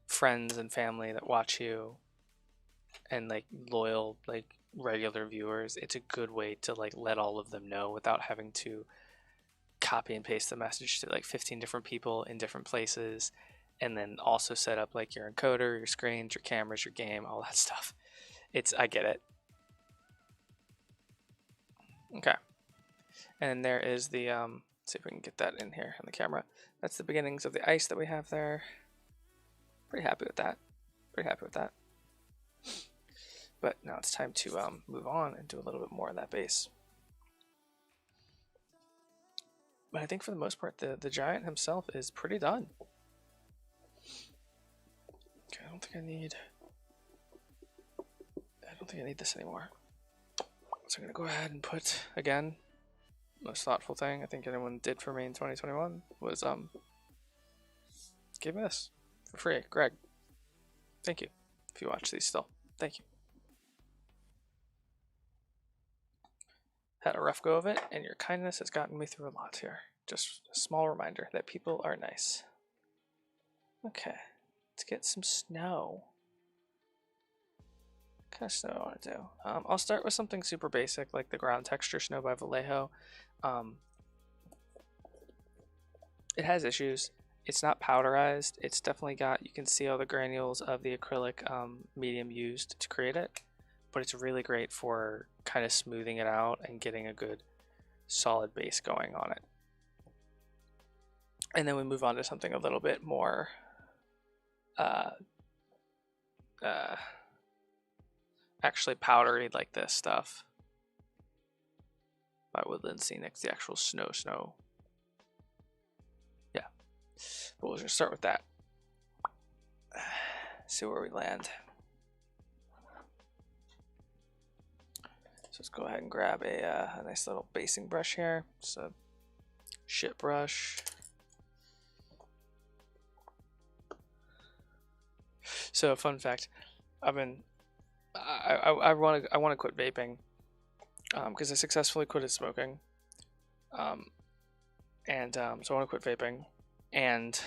friends and family that watch you and like loyal like regular viewers, it's a good way to like let all of them know without having to copy and paste the message to like 15 different people in different places, and then also set up like your encoder, your screens, your cameras, your game, all that stuff. I get it. Okay. And there is the let's see if we can get that in here on the camera. That's the beginnings of the ice that we have there. Pretty happy with that. But now it's time to move on and do a little bit more of that base. But I think for the most part, the giant himself is pretty done. Okay, I don't think I need this anymore. So I'm gonna go ahead and put, again, most thoughtful thing I think anyone did for me in 2021 was give me this for free. Greg, thank you. If you watch these still, thank you. Had a rough go of it, and your kindness has gotten me through a lot here. Just a small reminder that people are nice. Okay, let's get some snow. What kind of snow I want to do? I'll start with something super basic, like the ground texture snow by Vallejo. It has issues. It's not powderized. It's definitely got, you can see all the granules of the acrylic medium used to create it, but it's really great for kind of smoothing it out and getting a good solid base going on it. And then we move on to something a little bit more actually powdery, like this stuff by Woodland Scenics, the actual snow. Yeah, but we'll just start with that. See where we land. So let's go ahead and grab a nice little basing brush here. It's a shit brush. So fun fact, I want to quit vaping because I successfully quitted smoking, so I want to quit vaping, and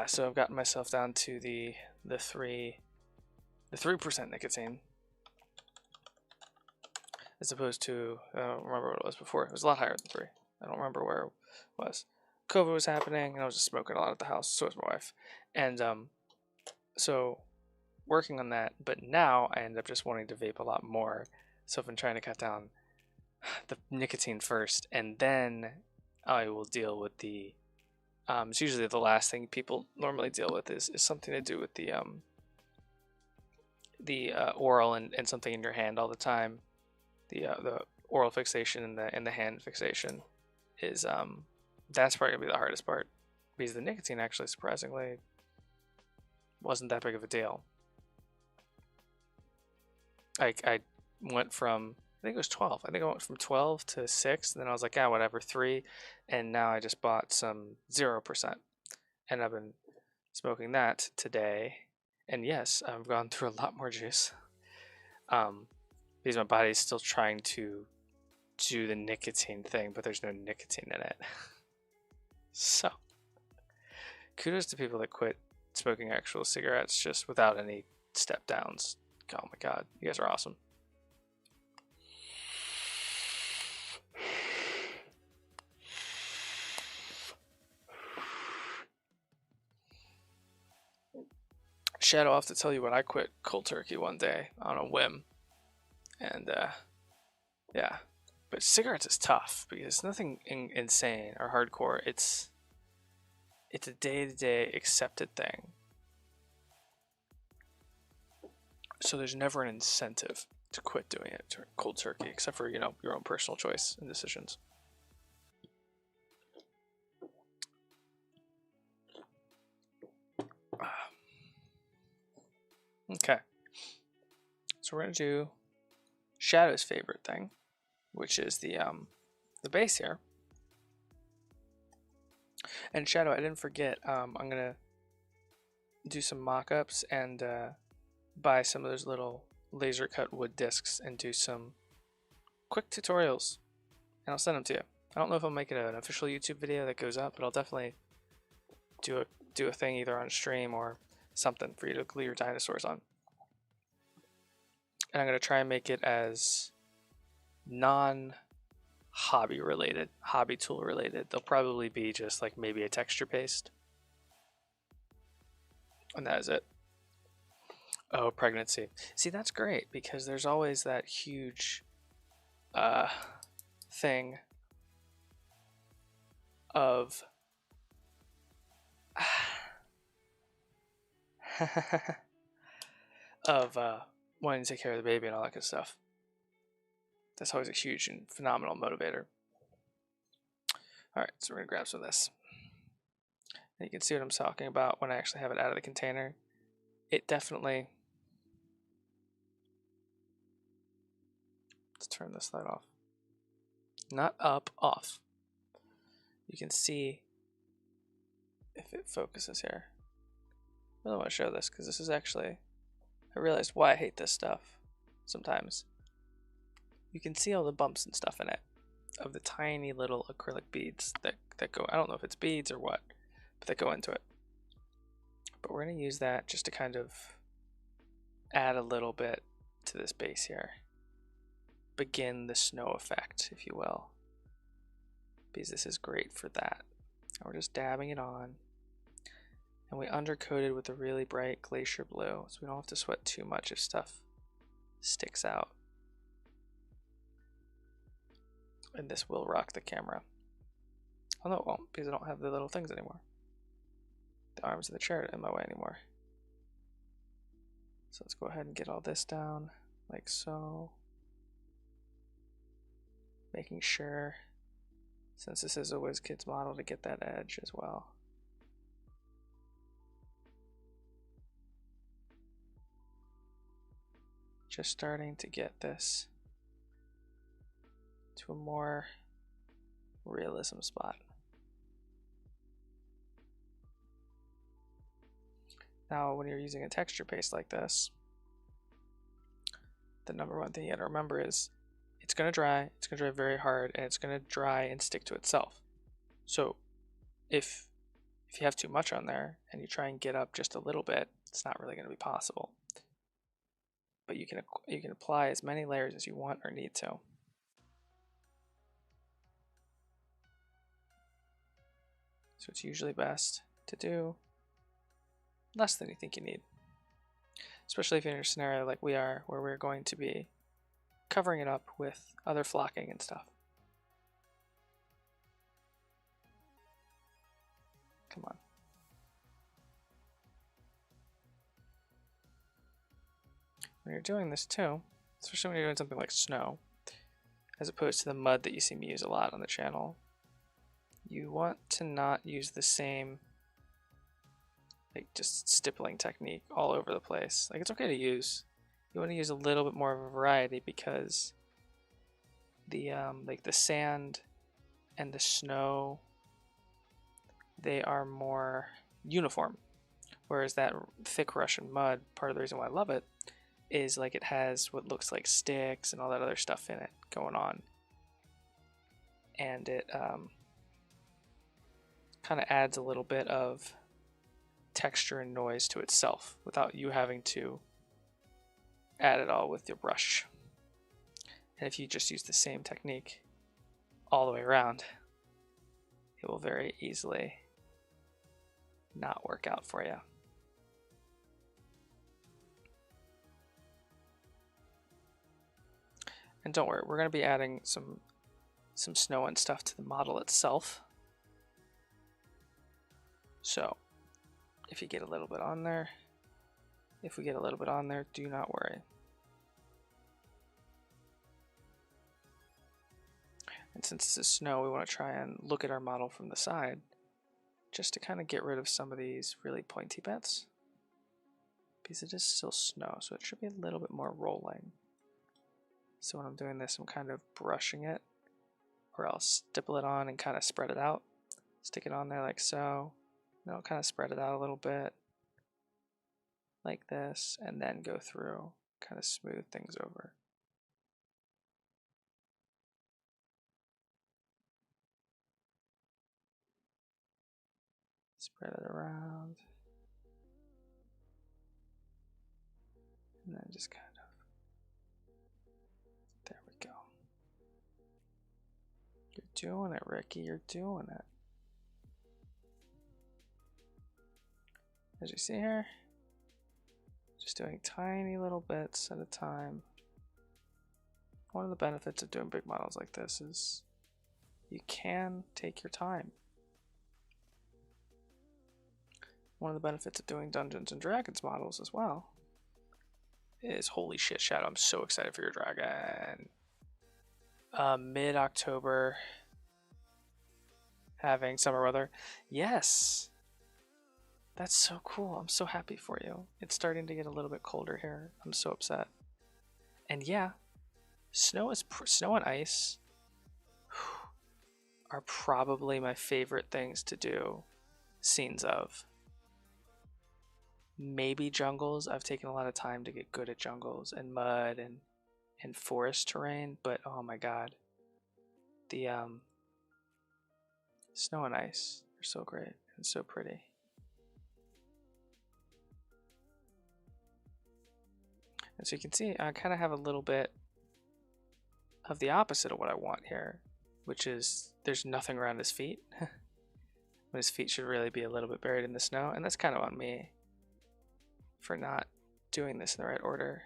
so I've gotten myself down to the 3% nicotine, as opposed to, I don't remember what it was before. It was a lot higher than 3. I don't remember where it was. COVID was happening, and I was just smoking a lot at the house. So was my wife, and so working on that. But now I end up just wanting to vape a lot more. So I've been trying to cut down the nicotine first, and then I will deal with the. It's usually the last thing people normally deal with is something to do with the oral and something in your hand all the time. The oral fixation and the hand fixation is that's probably gonna be the hardest part, because the nicotine actually surprisingly wasn't that big of a deal. I went from I think it was 12. I think I went from 12 to 6, and then I was like, yeah, whatever, 3. And now I just bought some 0%. And I've been smoking that today. And yes, I've gone through a lot more juice. Because my body's still trying to do the nicotine thing, but there's no nicotine in it. So, kudos to people that quit smoking actual cigarettes just without any step downs. Oh my god, you guys are awesome. Shadow, I'll have to tell you when I quit cold turkey one day on a whim. And yeah, but cigarettes is tough because nothing insane or hardcore. It's a day-to-day accepted thing. So there's never an incentive to quit doing it cold turkey, except for, you know, your own personal choice and decisions. Okay. So we're gonna do Shadow's favorite thing, which is the base here. And Shadow, I didn't forget. I'm gonna do some mock-ups and buy some of those little laser cut wood discs and do some quick tutorials, and I'll send them to you. I don't know if I'll make it an official YouTube video that goes up, but I'll definitely do a thing either on stream or something for you to glue your dinosaurs on. And I'm gonna try and make it as non-hobby related, hobby tool related. They'll probably be just like maybe a texture paste, and that is it. Oh, pregnancy. See, that's great because there's always that huge thing of of wanting to take care of the baby and all that good stuff. That's always a huge and phenomenal motivator. Alright, so we're going to grab some of this. And you can see what I'm talking about when I actually have it out of the container. It definitely... Let's turn this light off. Not up, off. You can see if it focuses here. I really want to show this because this is actually... I realized why I hate this stuff sometimes. You can see all the bumps and stuff in it of the tiny little acrylic beads that go, I don't know if it's beads or what, but that go into it. But we're going to use that just to kind of add a little bit to this base here. Begin the snow effect, if you will. Because this is great for that. And we're just dabbing it on. And we undercoated with a really bright glacier blue, so we don't have to sweat too much if stuff sticks out. And this will rock the camera. Although it won't, because I don't have the little things anymore. The arms of the chair are in my way anymore. So let's go ahead and get all this down, like so. Making sure, since this is a WizKids model, to get that edge as well. Just starting to get this to a more realism spot. Now, when you're using a texture paste like this, the number one thing you gotta remember is it's gonna dry very hard, and it's gonna dry and stick to itself. So if you have too much on there and you try and get up just a little bit, it's not really gonna be possible. But you can apply as many layers as you want or need to. So it's usually best to do less than you think you need. Especially if you're in a scenario like we are, where we're going to be covering it up with other flocking and stuff. Come on. When you're doing this too, especially when you're doing something like snow, as opposed to the mud that you see me use a lot on the channel, you want to not use the same, like, just stippling technique all over the place. Like, it's okay to use. You want to use a little bit more of a variety because the like the sand and the snow, they are more uniform. Whereas that thick Russian mud, part of the reason why I love it is like it has what looks like sticks and all that other stuff in it going on. And it kind of adds a little bit of texture and noise to itself without you having to add it all with your brush. And if you just use the same technique all the way around, it will very easily not work out for you. And don't worry, we're going to be adding some snow and stuff to the model itself. So if you get a little bit on there, if we get a little bit on there, do not worry. And since this is snow, we want to try and look at our model from the side just to kind of get rid of some of these really pointy bits, because it is still snow, so it should be a little bit more rolling. So when I'm doing this, I'm kind of brushing it, or I'll stipple it on and kind of spread it out. Stick it on there like so, and I'll kind of spread it out a little bit like this, and then go through, kind of smooth things over. Spread it around, and then just kind of, there we go. You're doing it, Ricky, you're doing it. As you see here, just doing tiny little bits at a time. One of the benefits of doing big models like this is you can take your time. One of the benefits of doing Dungeons and Dragons models as well is, holy shit, Shadow, I'm so excited for your dragon. Mid-October, having summer weather. Yes, that's so cool. I'm so happy for you. It's starting to get a little bit colder here. I'm so upset. And yeah, snow and ice are probably my favorite things to do scenes of. Maybe jungles. I've taken a lot of time to get good at jungles and mud and forest terrain, but oh my god, the snow and ice are so great and so pretty. And so you can see I kind of have a little bit of the opposite of what I want here, which is there's nothing around his feet. His feet should really be a little bit buried in the snow, and that's kind of on me for not doing this in the right order.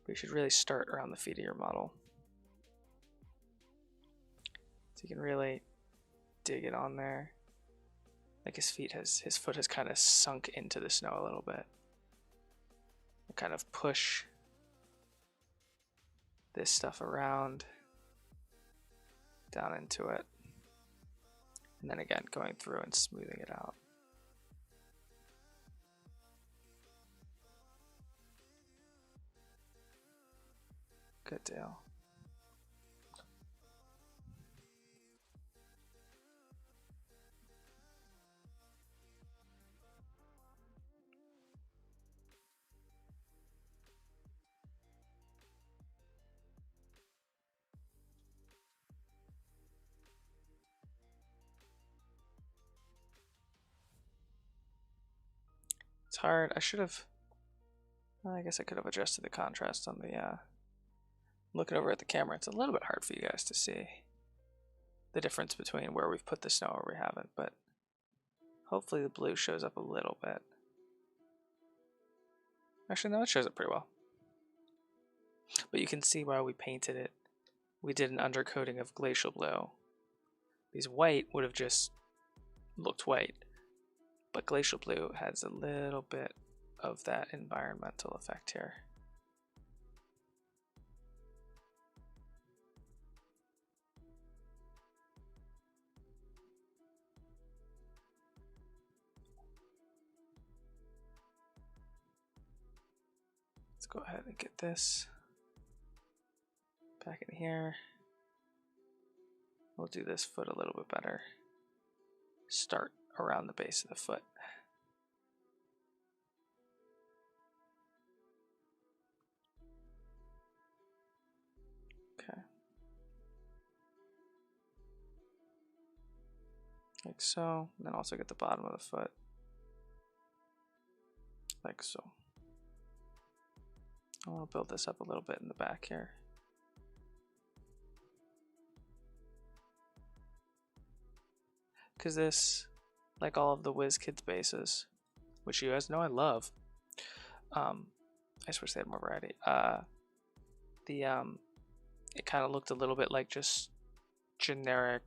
But you should really start around the feet of your model, so you can really dig it on there. Like his foot has kind of sunk into the snow a little bit. And kind of push this stuff around down into it, and then again going through and smoothing it out. Good deal. It's hard. I guess I could have adjusted the contrast on the, looking over at the camera, it's a little bit hard for you guys to see the difference between where we've put the snow or we haven't, but hopefully the blue shows up a little bit. Actually, no, it shows up pretty well. But you can see why we painted it. We did an undercoating of glacial blue. Because white would have just looked white, but glacial blue has a little bit of that environmental effect here. Let's go ahead and get this back in here. We'll do this foot a little bit better. Start around the base of the foot. Okay. Like so. And then also get the bottom of the foot. Like so. I want to build this up a little bit in the back here. Because this, like all of the WizKids bases, which you guys know I love, I just wish they had more variety. It kind of looked a little bit like just generic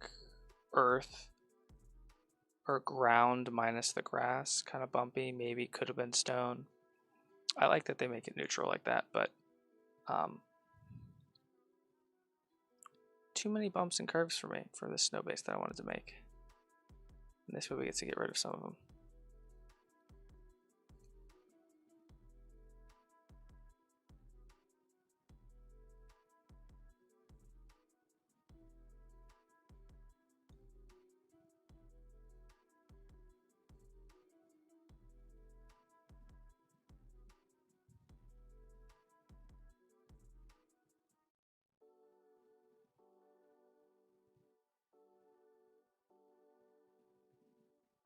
earth or ground minus the grass, kind of bumpy. Maybe could have been stone. I like that they make it neutral like that, but too many bumps and curves for me for this snow base that I wanted to make. And this way we get to get rid of some of them.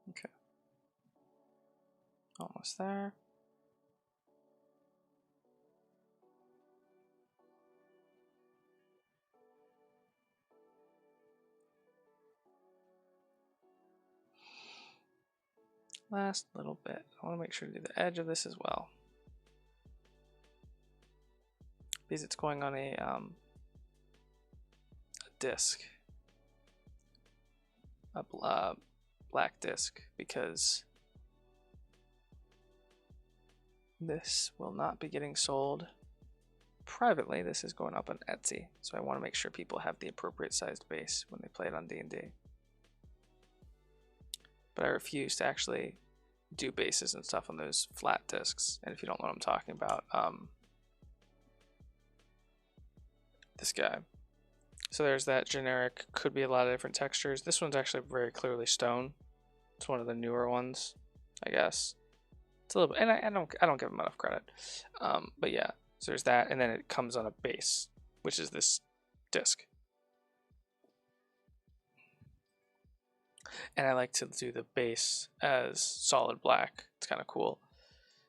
Okay. Almost there. Last little bit. I want to make sure to do the edge of this as well. Because it's going on a disc. A black disc, because this will not be getting sold privately. This is going up on Etsy, so I want to make sure people have the appropriate sized base when they play it on D&D. But I refuse to actually do bases and stuff on those flat discs. And if you don't know what I'm talking about, this guy. So there's that generic, could be a lot of different textures. This one's actually very clearly stone. It's one of the newer ones, I guess. It's a little bit, and I don't give them enough credit. But yeah, so there's that, and then it comes on a base, which is this disc. And I like to do the base as solid black. It's kind of cool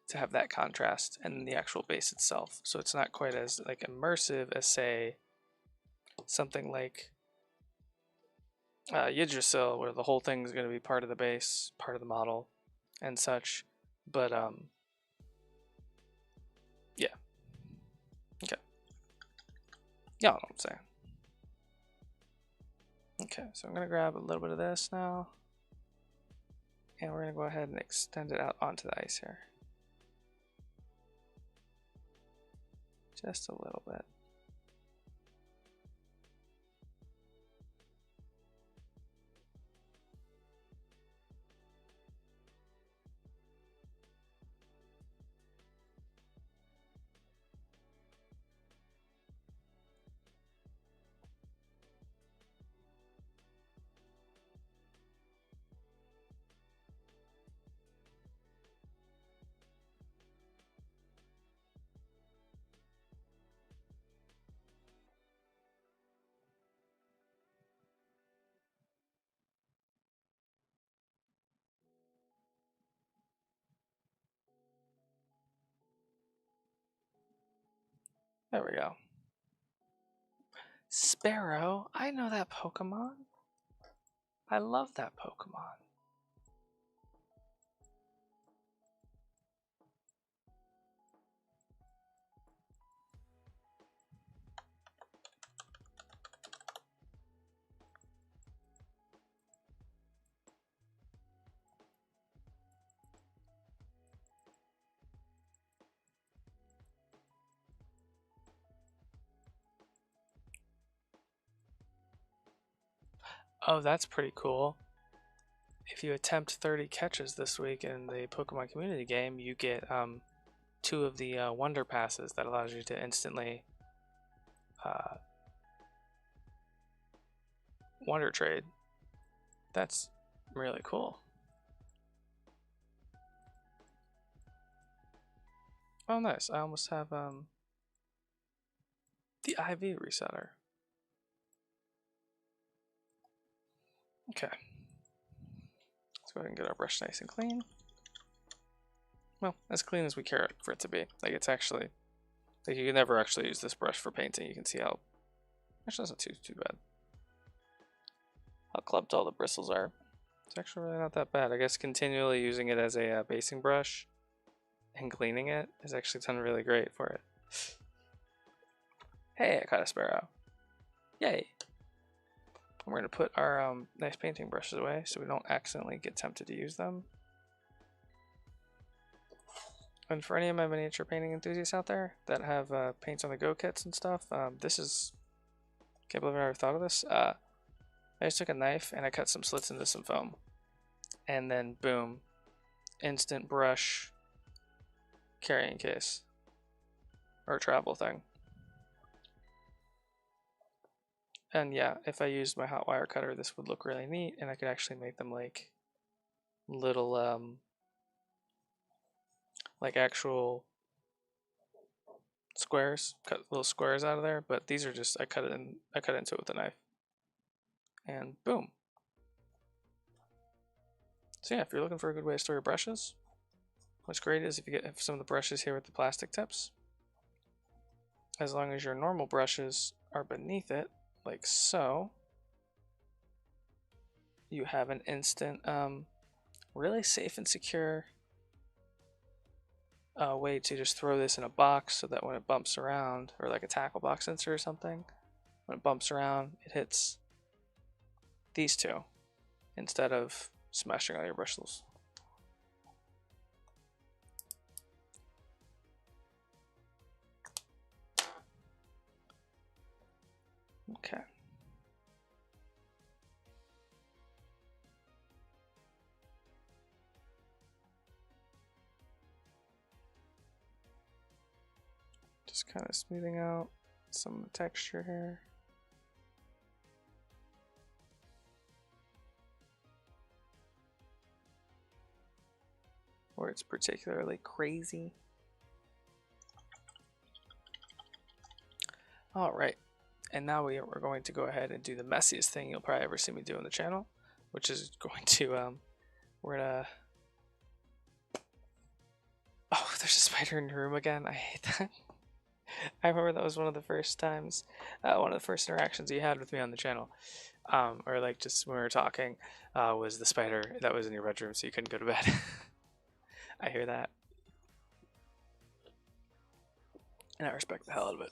to have that contrast, and then the actual base itself. So it's not quite as like immersive as, say, something like Yggdrasil, where the whole thing is going to be part of the base, part of the model, and such. But yeah, okay, y'all know what I'm saying. Okay, so I'm gonna grab a little bit of this now, and we're gonna go ahead and extend it out onto the ice here, just a little bit. There we go. Sparrow, I know that Pokemon. I love that Pokemon. Oh, that's pretty cool. If you attempt 30 catches this week in the Pokemon community game, you get 2 of the Wonder Passes that allows you to instantly Wonder Trade. That's really cool. Oh, nice. I almost have the IV resetter. Okay. Let's go ahead and get our brush nice and clean. Well, as clean as we care for it to be. Like, it's actually, like, you can never actually use this brush for painting. You can see how, actually that's not too bad. How clubbed all the bristles are. It's actually really not that bad. I guess continually using it as a basing brush and cleaning it is actually done really great for it. Hey, I caught a sparrow. Yay! We're going to put our nice painting brushes away so we don't accidentally get tempted to use them. And for any of my miniature painting enthusiasts out there that have paints on the go kits and stuff, this is, can't believe I never thought of this. I just took a knife and I cut some slits into some foam. And then boom, instant brush carrying case or travel thing. And yeah, if I used my hot wire cutter, this would look really neat, and I could actually make them like little like actual squares, cut little squares out of there. But these are just I cut into it with a knife, and boom. So yeah, if you're looking for a good way to store your brushes, what's great is if you get some of the brushes here with the plastic tips, as long as your normal brushes are beneath it, like so, you have an instant, really safe and secure way to just throw this in a box so that when it bumps around, or like a tackle box sensor or something, when it bumps around, it hits these two instead of smashing all your bristles. Okay. Just kind of smoothing out some of the texture here. Where it's particularly crazy. All right. And now we're going to go ahead and do the messiest thing you'll probably ever see me do on the channel, which is going to, we're gonna, oh, there's a spider in your room again. I hate that. I remember that was one of the first times, one of the first interactions you had with me on the channel, or like just when we were talking, was the spider that was in your bedroom so you couldn't go to bed. I hear that. And I respect the hell out of it.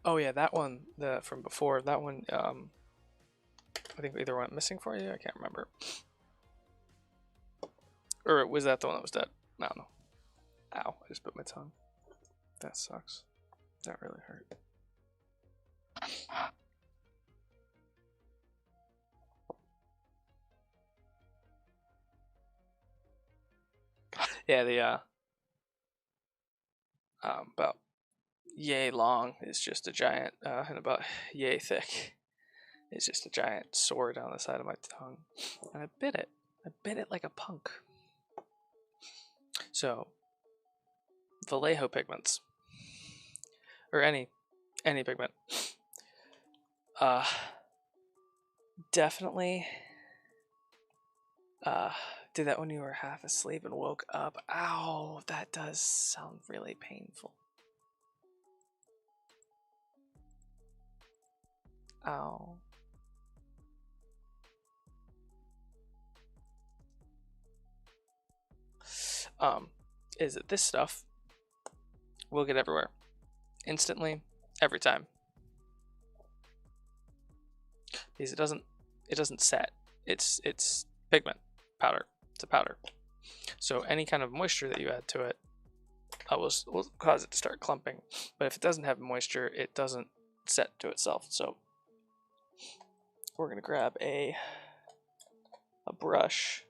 Oh yeah, that one, from before, that one, I think either went missing for you, I can't remember. Or was that the one that was dead? I don't know. Ow, I just bit my tongue. That sucks. That really hurt. Yeah, the, about yay long is just a giant, and about yay thick is just a giant sore down the side of my tongue. And I bit it. I bit it like a punk. So, Vallejo pigments, or any pigment, definitely did that when you were half asleep and woke up. Ow, that does sound really painful. Ow. Is that this stuff will get everywhere instantly, every time, because it doesn't set. It's pigment powder. It's a powder. So any kind of moisture that you add to it will cause it to start clumping. But if it doesn't have moisture, it doesn't set to itself. So we're gonna grab a brush.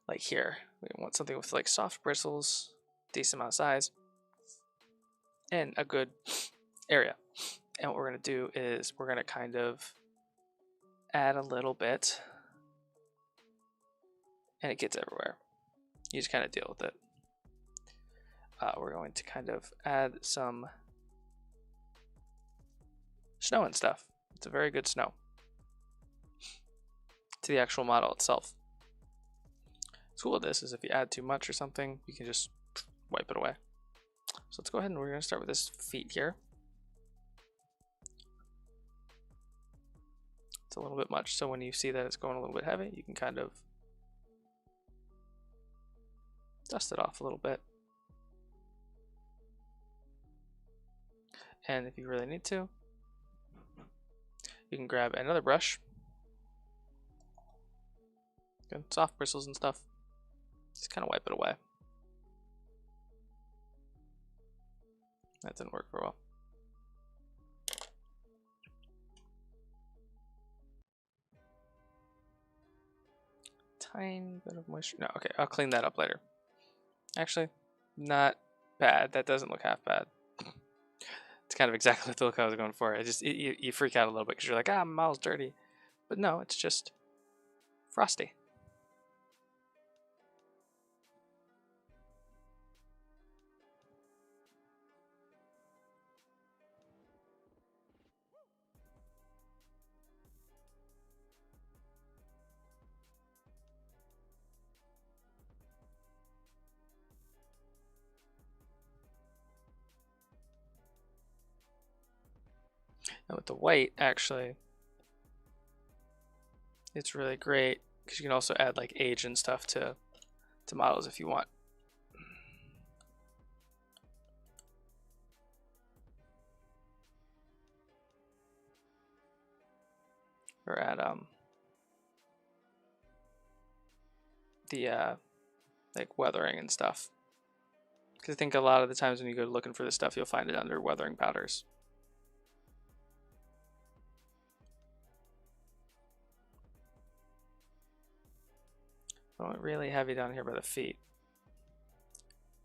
like here, we want something with like soft bristles, decent amount of size, and a good area. And what we're going to do is we're going to kind of add a little bit, and it gets everywhere. You just kind of deal with it. We're going to kind of add some snow and stuff. It's a very good snow to the actual model itself. What's cool with this is if you add too much or something, you can just wipe it away. So let's go ahead and we're going to start with this feet here. It's a little bit much, so when you see that it's going a little bit heavy, you can kind of dust it off a little bit. And if you really need to, you can grab another brush. Good, soft bristles and stuff. Just kind of wipe it away. That didn't work very well. Tiny bit of moisture. No, okay, I'll clean that up later. Actually, not bad. That doesn't look half bad. It's kind of exactly the look I was going for. You freak out a little bit because you're like, my model's dirty. But no, it's just frosty. And with the white, actually, it's really great because you can also add like age and stuff to models if you want. Or add the like weathering and stuff. Because I think a lot of the times when you go looking for this stuff, you'll find it under weathering powders. I went really heavy down here by the feet,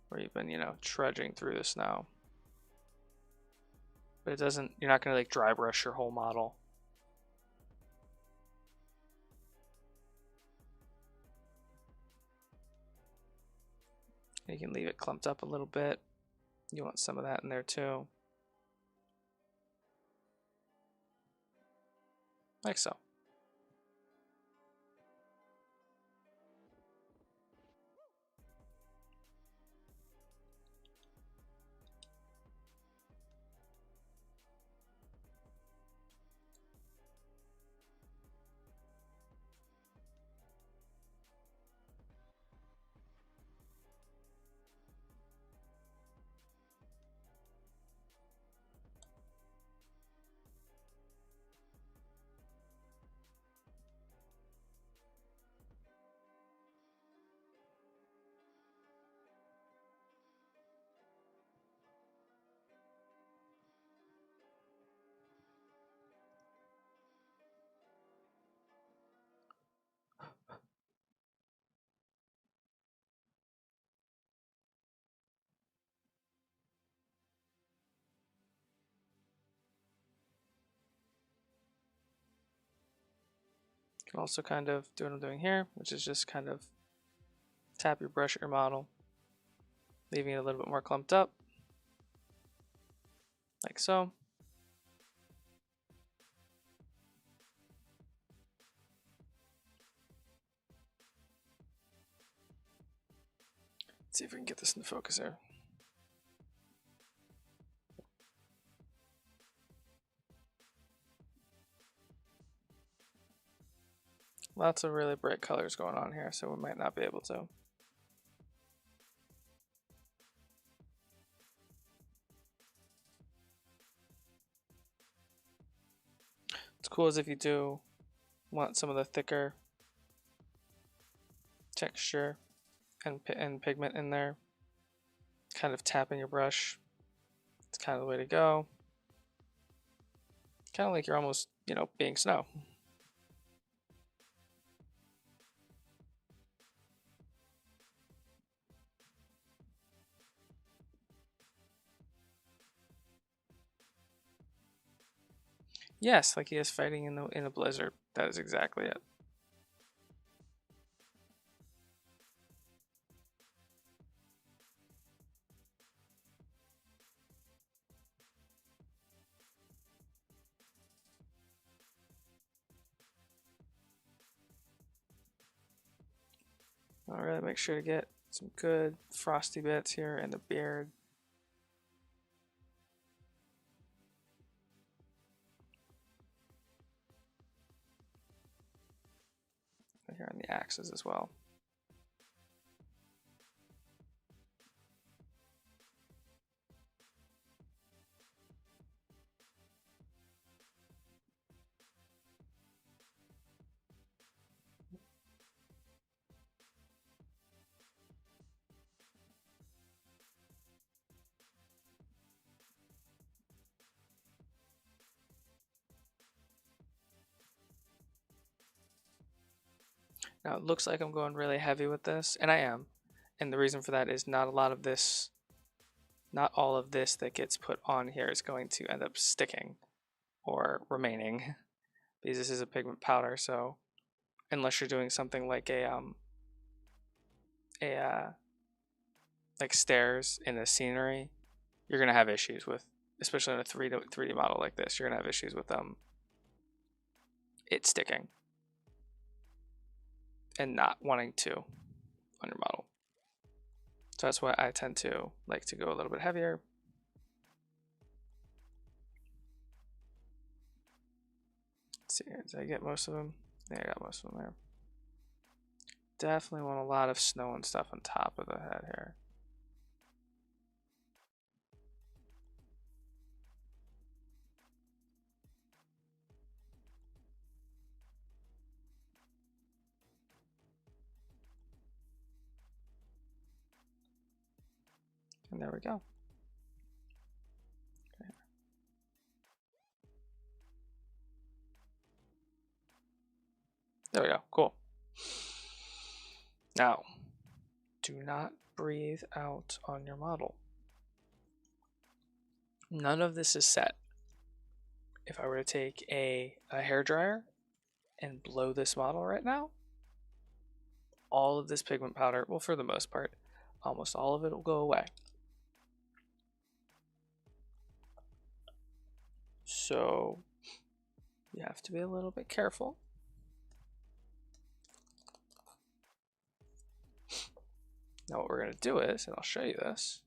where you've been, trudging through the snow. But it doesn't, you're not going to like dry brush your whole model. You can leave it clumped up a little bit. You want some of that in there too. Like so. You can also kind of do what I'm doing here, which is just kind of tap your brush at your model, leaving it a little bit more clumped up, like so. Let's see if we can get this in focus here. Lots of really bright colors going on here, so we might not be able to. What's cool is if you do want some of the thicker texture and pigment in there, kind of tapping your brush. It's kind of the way to go. Kind of like you're almost, being snow. Yes, like he is fighting in a blizzard. That is exactly it. I'll really make sure to get some good frosty bits here in the beard. Here on the axes as well. Now it looks like I'm going really heavy with this, and I am. And the reason for that is not a lot of this, not all of this that gets put on here is going to end up sticking or remaining because this is a pigment powder. So unless you're doing something like like stairs in a scenery, you're gonna have issues with, especially in a 3D model like this, you're gonna have issues with it sticking and not wanting to on your model. So that's why I tend to like to go a little bit heavier. Let's see here, did I get most of them? Yeah, I got most of them there. Definitely want a lot of snow and stuff on top of the head here. And there we go. Okay. There we go. Cool. Now, do not breathe out on your model. None of this is set. If I were to take a hairdryer and blow this model right now, all of this pigment powder, well, for the most part, almost all of it will go away. So you have to be a little bit careful. Now what we're going to do is, and I'll show you this.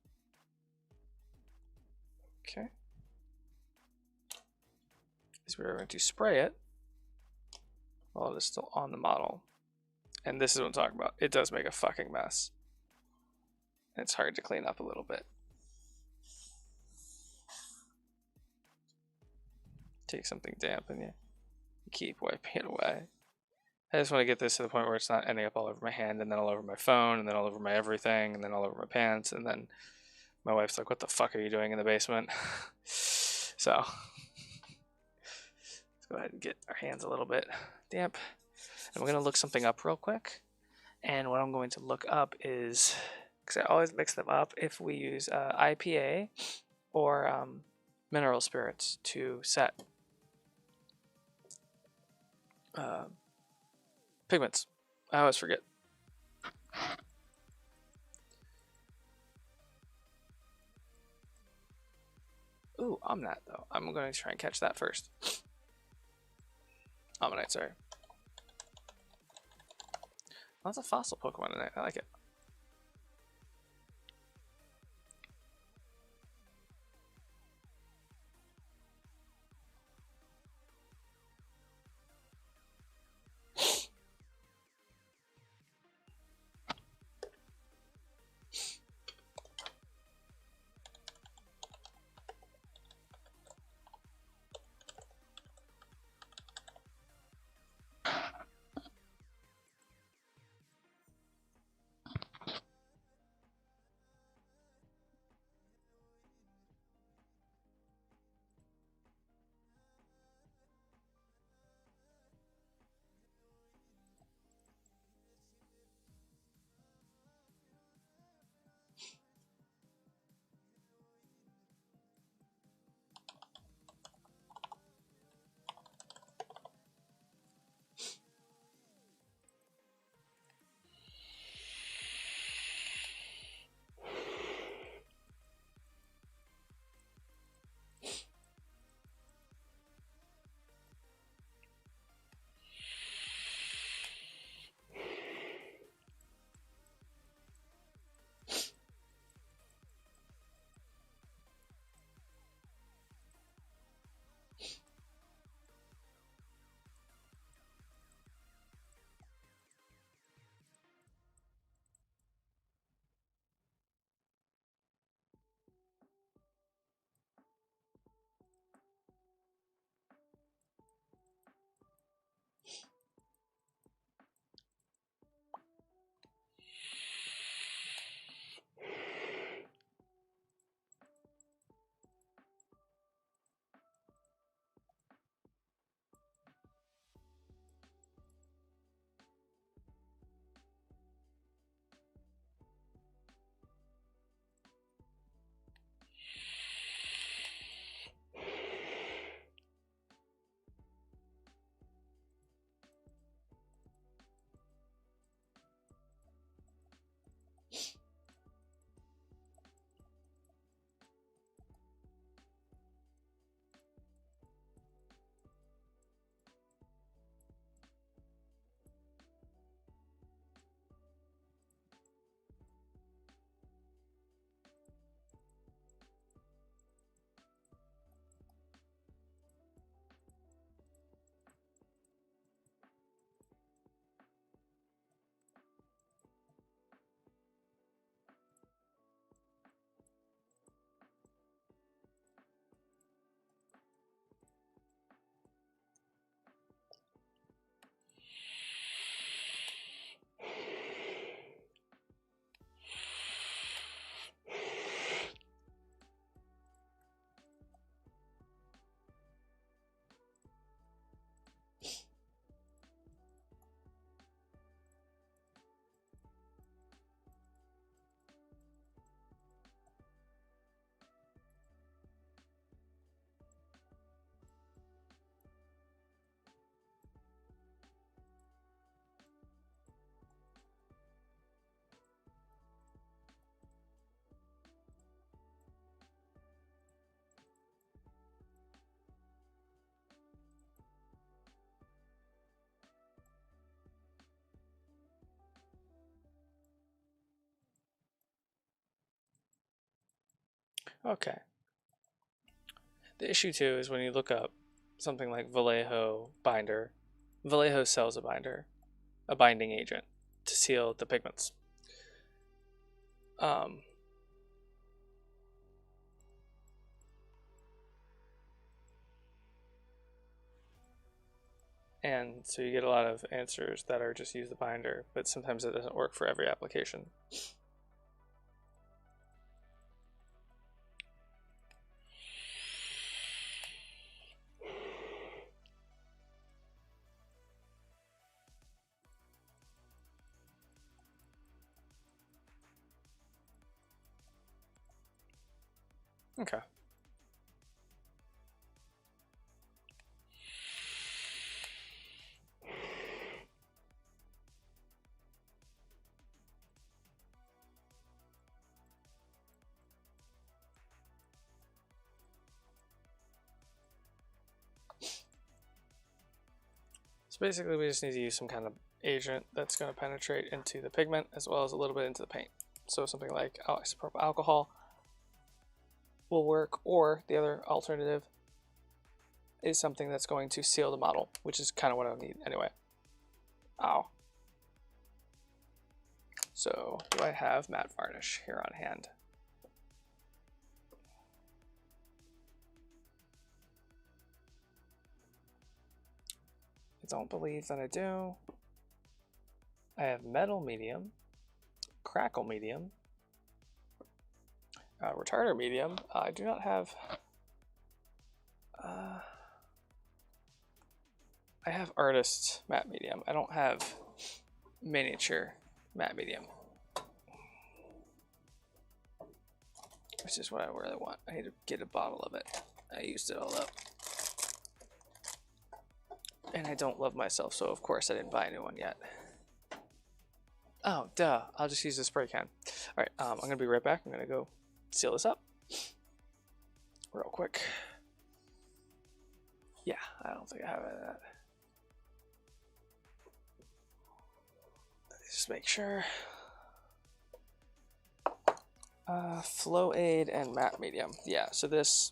Okay. Is we're going to spray it while it is still on the model. And this is what I'm talking about. It does make a fucking mess. It's hard to clean up a little bit. Take something damp and you keep wiping it away. I just want to get this to the point where it's not ending up all over my hand and then all over my phone and then all over my everything and then all over my pants, and then my wife's like, what the fuck are you doing in the basement? So let's go ahead and get our hands a little bit damp. And we're going to look something up real quick. And what I'm going to look up is, because I always mix them up, if we use IPA or mineral spirits to set pigments. I always forget. Ooh, Omnite though. I'm going to try and catch that first. Omnite, sorry. That's a fossil Pokemon tonight. I like it. Okay. The issue too is when you look up something like Vallejo binder, Vallejo sells a binding agent to seal the pigments. And so you get a lot of answers that are just use the binder, but sometimes it doesn't work for every application. Okay. So basically we just need to use some kind of agent that's going to penetrate into the pigment as well as a little bit into the paint. So something like isopropyl alcohol will work, or the other alternative is something that's going to seal the model, which is kind of what I need anyway. Ow. So do I have matte varnish here on hand? I don't believe that I do. I have metal medium, crackle medium, retarder medium. I do not have. I have artist matte medium. I don't have miniature matte medium, which is what I really want. I need to get a bottle of it. I used it all up. And I don't love myself, so of course I didn't buy a new one yet. Oh, duh. I'll just use the spray can. Alright, I'm going to be right back. I'm going to go seal this up real quick. Yeah, I don't think I have any of that. Just make sure. Flow aid and matte medium. Yeah, so this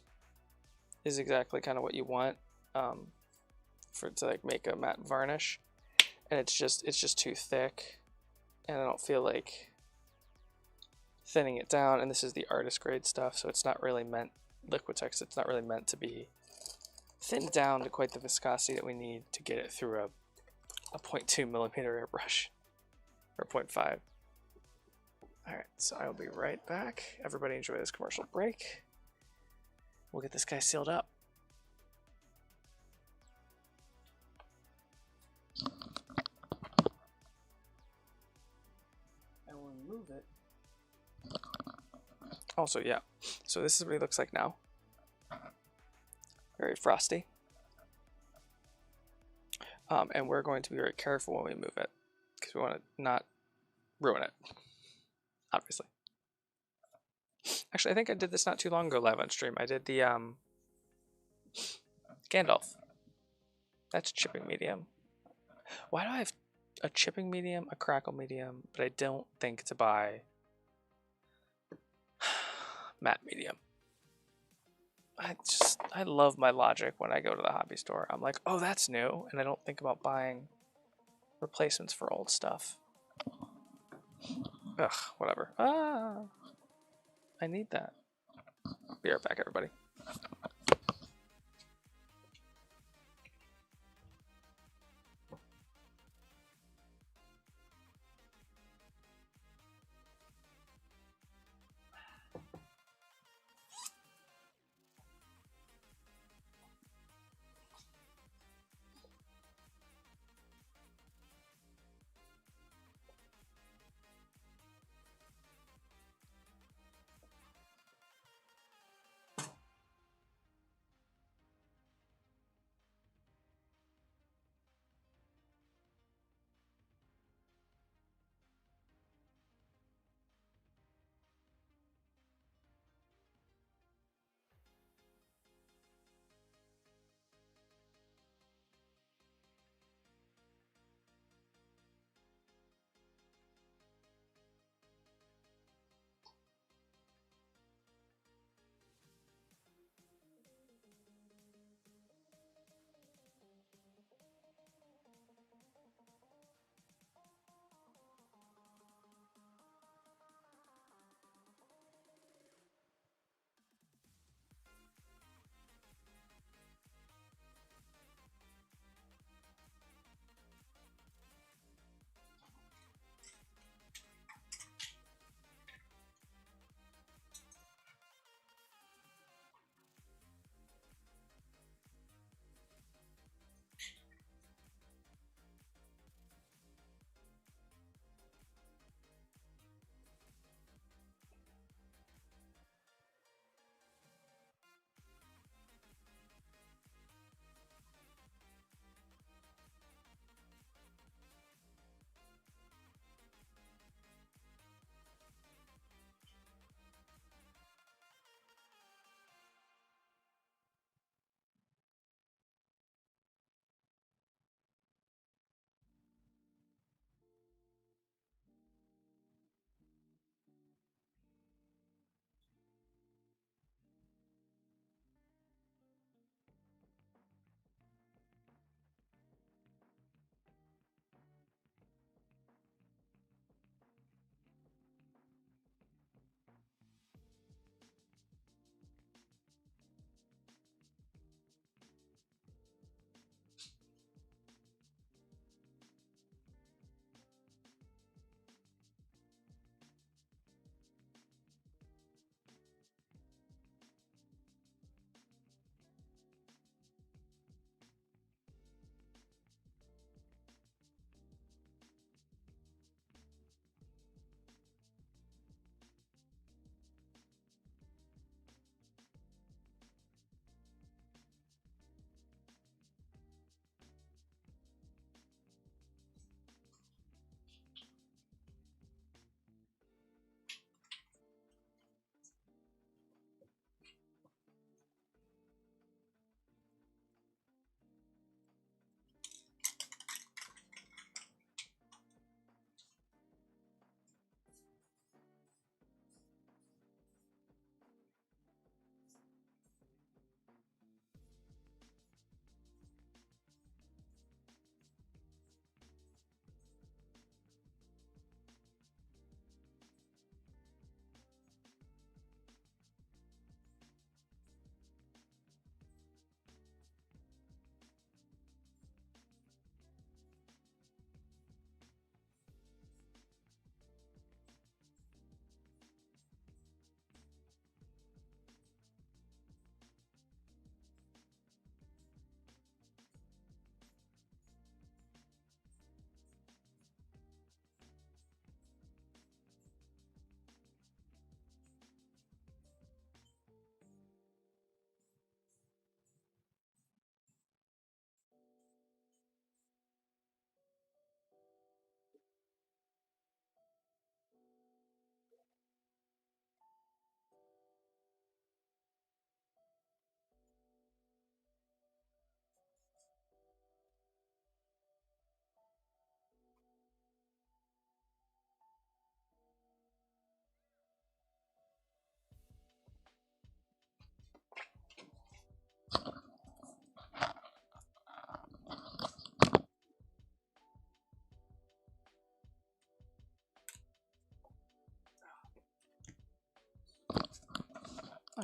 is exactly kind of what you want for it to like make a matte varnish, and it's just too thick, and I don't feel like thinning it down. And this is the artist grade stuff, so it's not really meant Liquitex. It's not really meant to be thinned down to quite the viscosity that we need to get it through a 0.2 millimeter airbrush or 0.5. Alright, so I'll be right back. Everybody enjoy this commercial break. We'll get this guy sealed up. And we'll remove it. Also, yeah, so this is what he looks like now. Very frosty. And we're going to be very careful when we move it, because we want to not ruin it, obviously. Actually, I think I did this not too long ago live on stream. I did the Gandalf. That's chipping medium. Why do I have a chipping medium, a crackle medium, but I don't think to buy matte medium? I love my logic when I go to the hobby store. I'm like, oh, that's new, and I don't think about buying replacements for old stuff. Ugh, whatever. I need that. Be right back, everybody.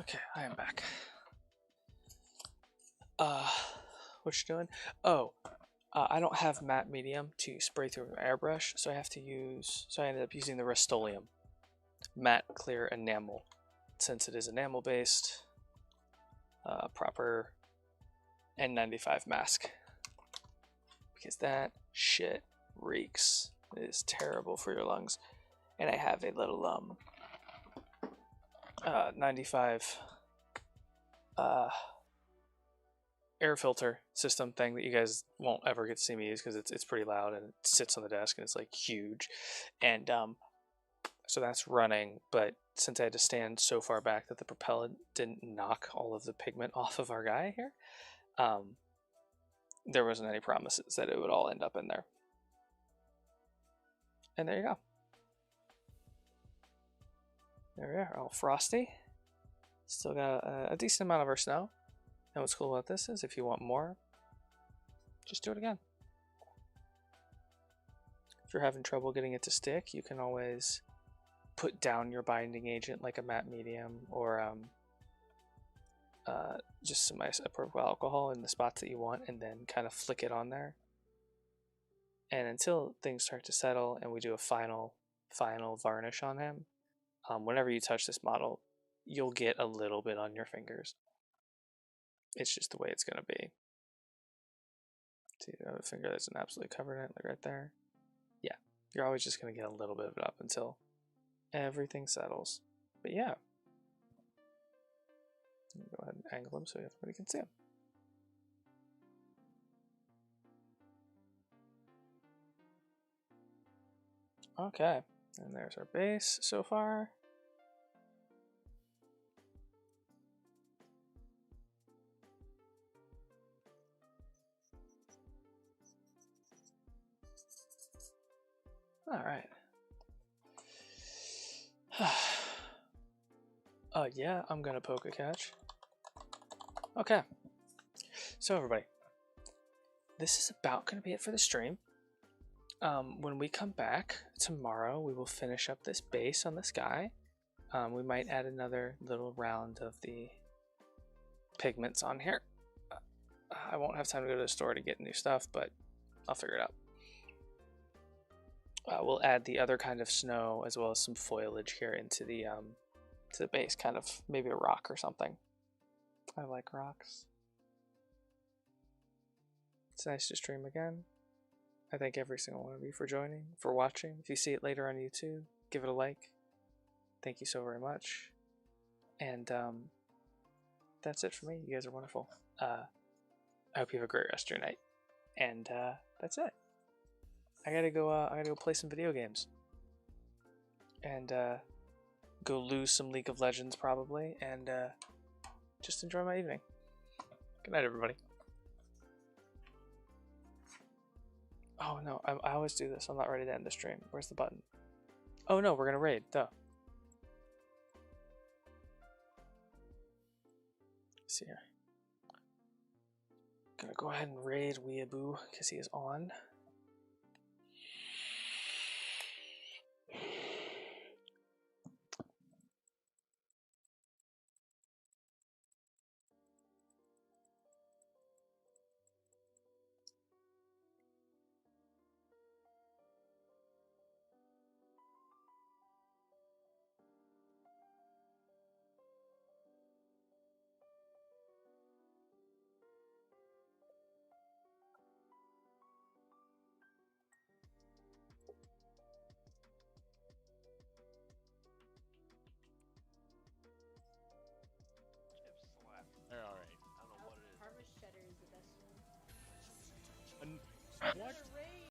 Okay, I am back. What you doing? Oh, I don't have matte medium to spray through an airbrush, so I have to use. So I ended up using the Rust-Oleum matte clear enamel, since it is enamel based. Proper N95 mask, because that shit reeks. It is terrible for your lungs. And I have a little 95 air filter system thing that you guys won't ever get to see me use because it's pretty loud and it sits on the desk and it's like huge. And so that's running, but since I had to stand so far back that the propellant didn't knock all of the pigment off of our guy here, there wasn't any promises that it would all end up in there. And there you go. There we are, all frosty. Still got a decent amount of our snow. And what's cool about this is if you want more, just do it again. If you're having trouble getting it to stick, you can always put down your binding agent like a matte medium or just some isopropyl alcohol in the spots that you want and then kind of flick it on there. And until things start to settle and we do a final varnish on him, whenever you touch this model, you'll get a little bit on your fingers. It's just the way it's going to be. See, I have a finger that's absolutely covered in it, like right there. Yeah, you're always just going to get a little bit of it up until everything settles. But yeah. Go ahead and angle him so everybody can see him. Okay, and there's our base so far. All right. Yeah, I'm gonna poke a catch. Okay. So everybody, this is about gonna be it for the stream. When we come back tomorrow, we will finish up this base on this guy. We might add another little round of the pigments on here. I won't have time to go to the store to get new stuff, but I'll figure it out. We'll add the other kind of snow as well as some foliage here into the to the base, kind of maybe a rock or something. I like rocks. It's nice to stream again. I thank every single one of you for joining, for watching. If you see it later on YouTube, give it a like. Thank you so very much. And that's it for me. You guys are wonderful. I hope you have a great rest of your night. And that's it. I gotta go play some video games. And go lose some League of Legends probably, and just enjoy my evening. Good night, everybody. Oh no, I always do this. I'm not ready to end the stream. Where's the button? Oh no, we're gonna raid. Duh. Let's see here. Gonna go ahead and raid Weeaboo because he is on. They're alright. I don't know what it is. Harvest cheddar is the best one. What?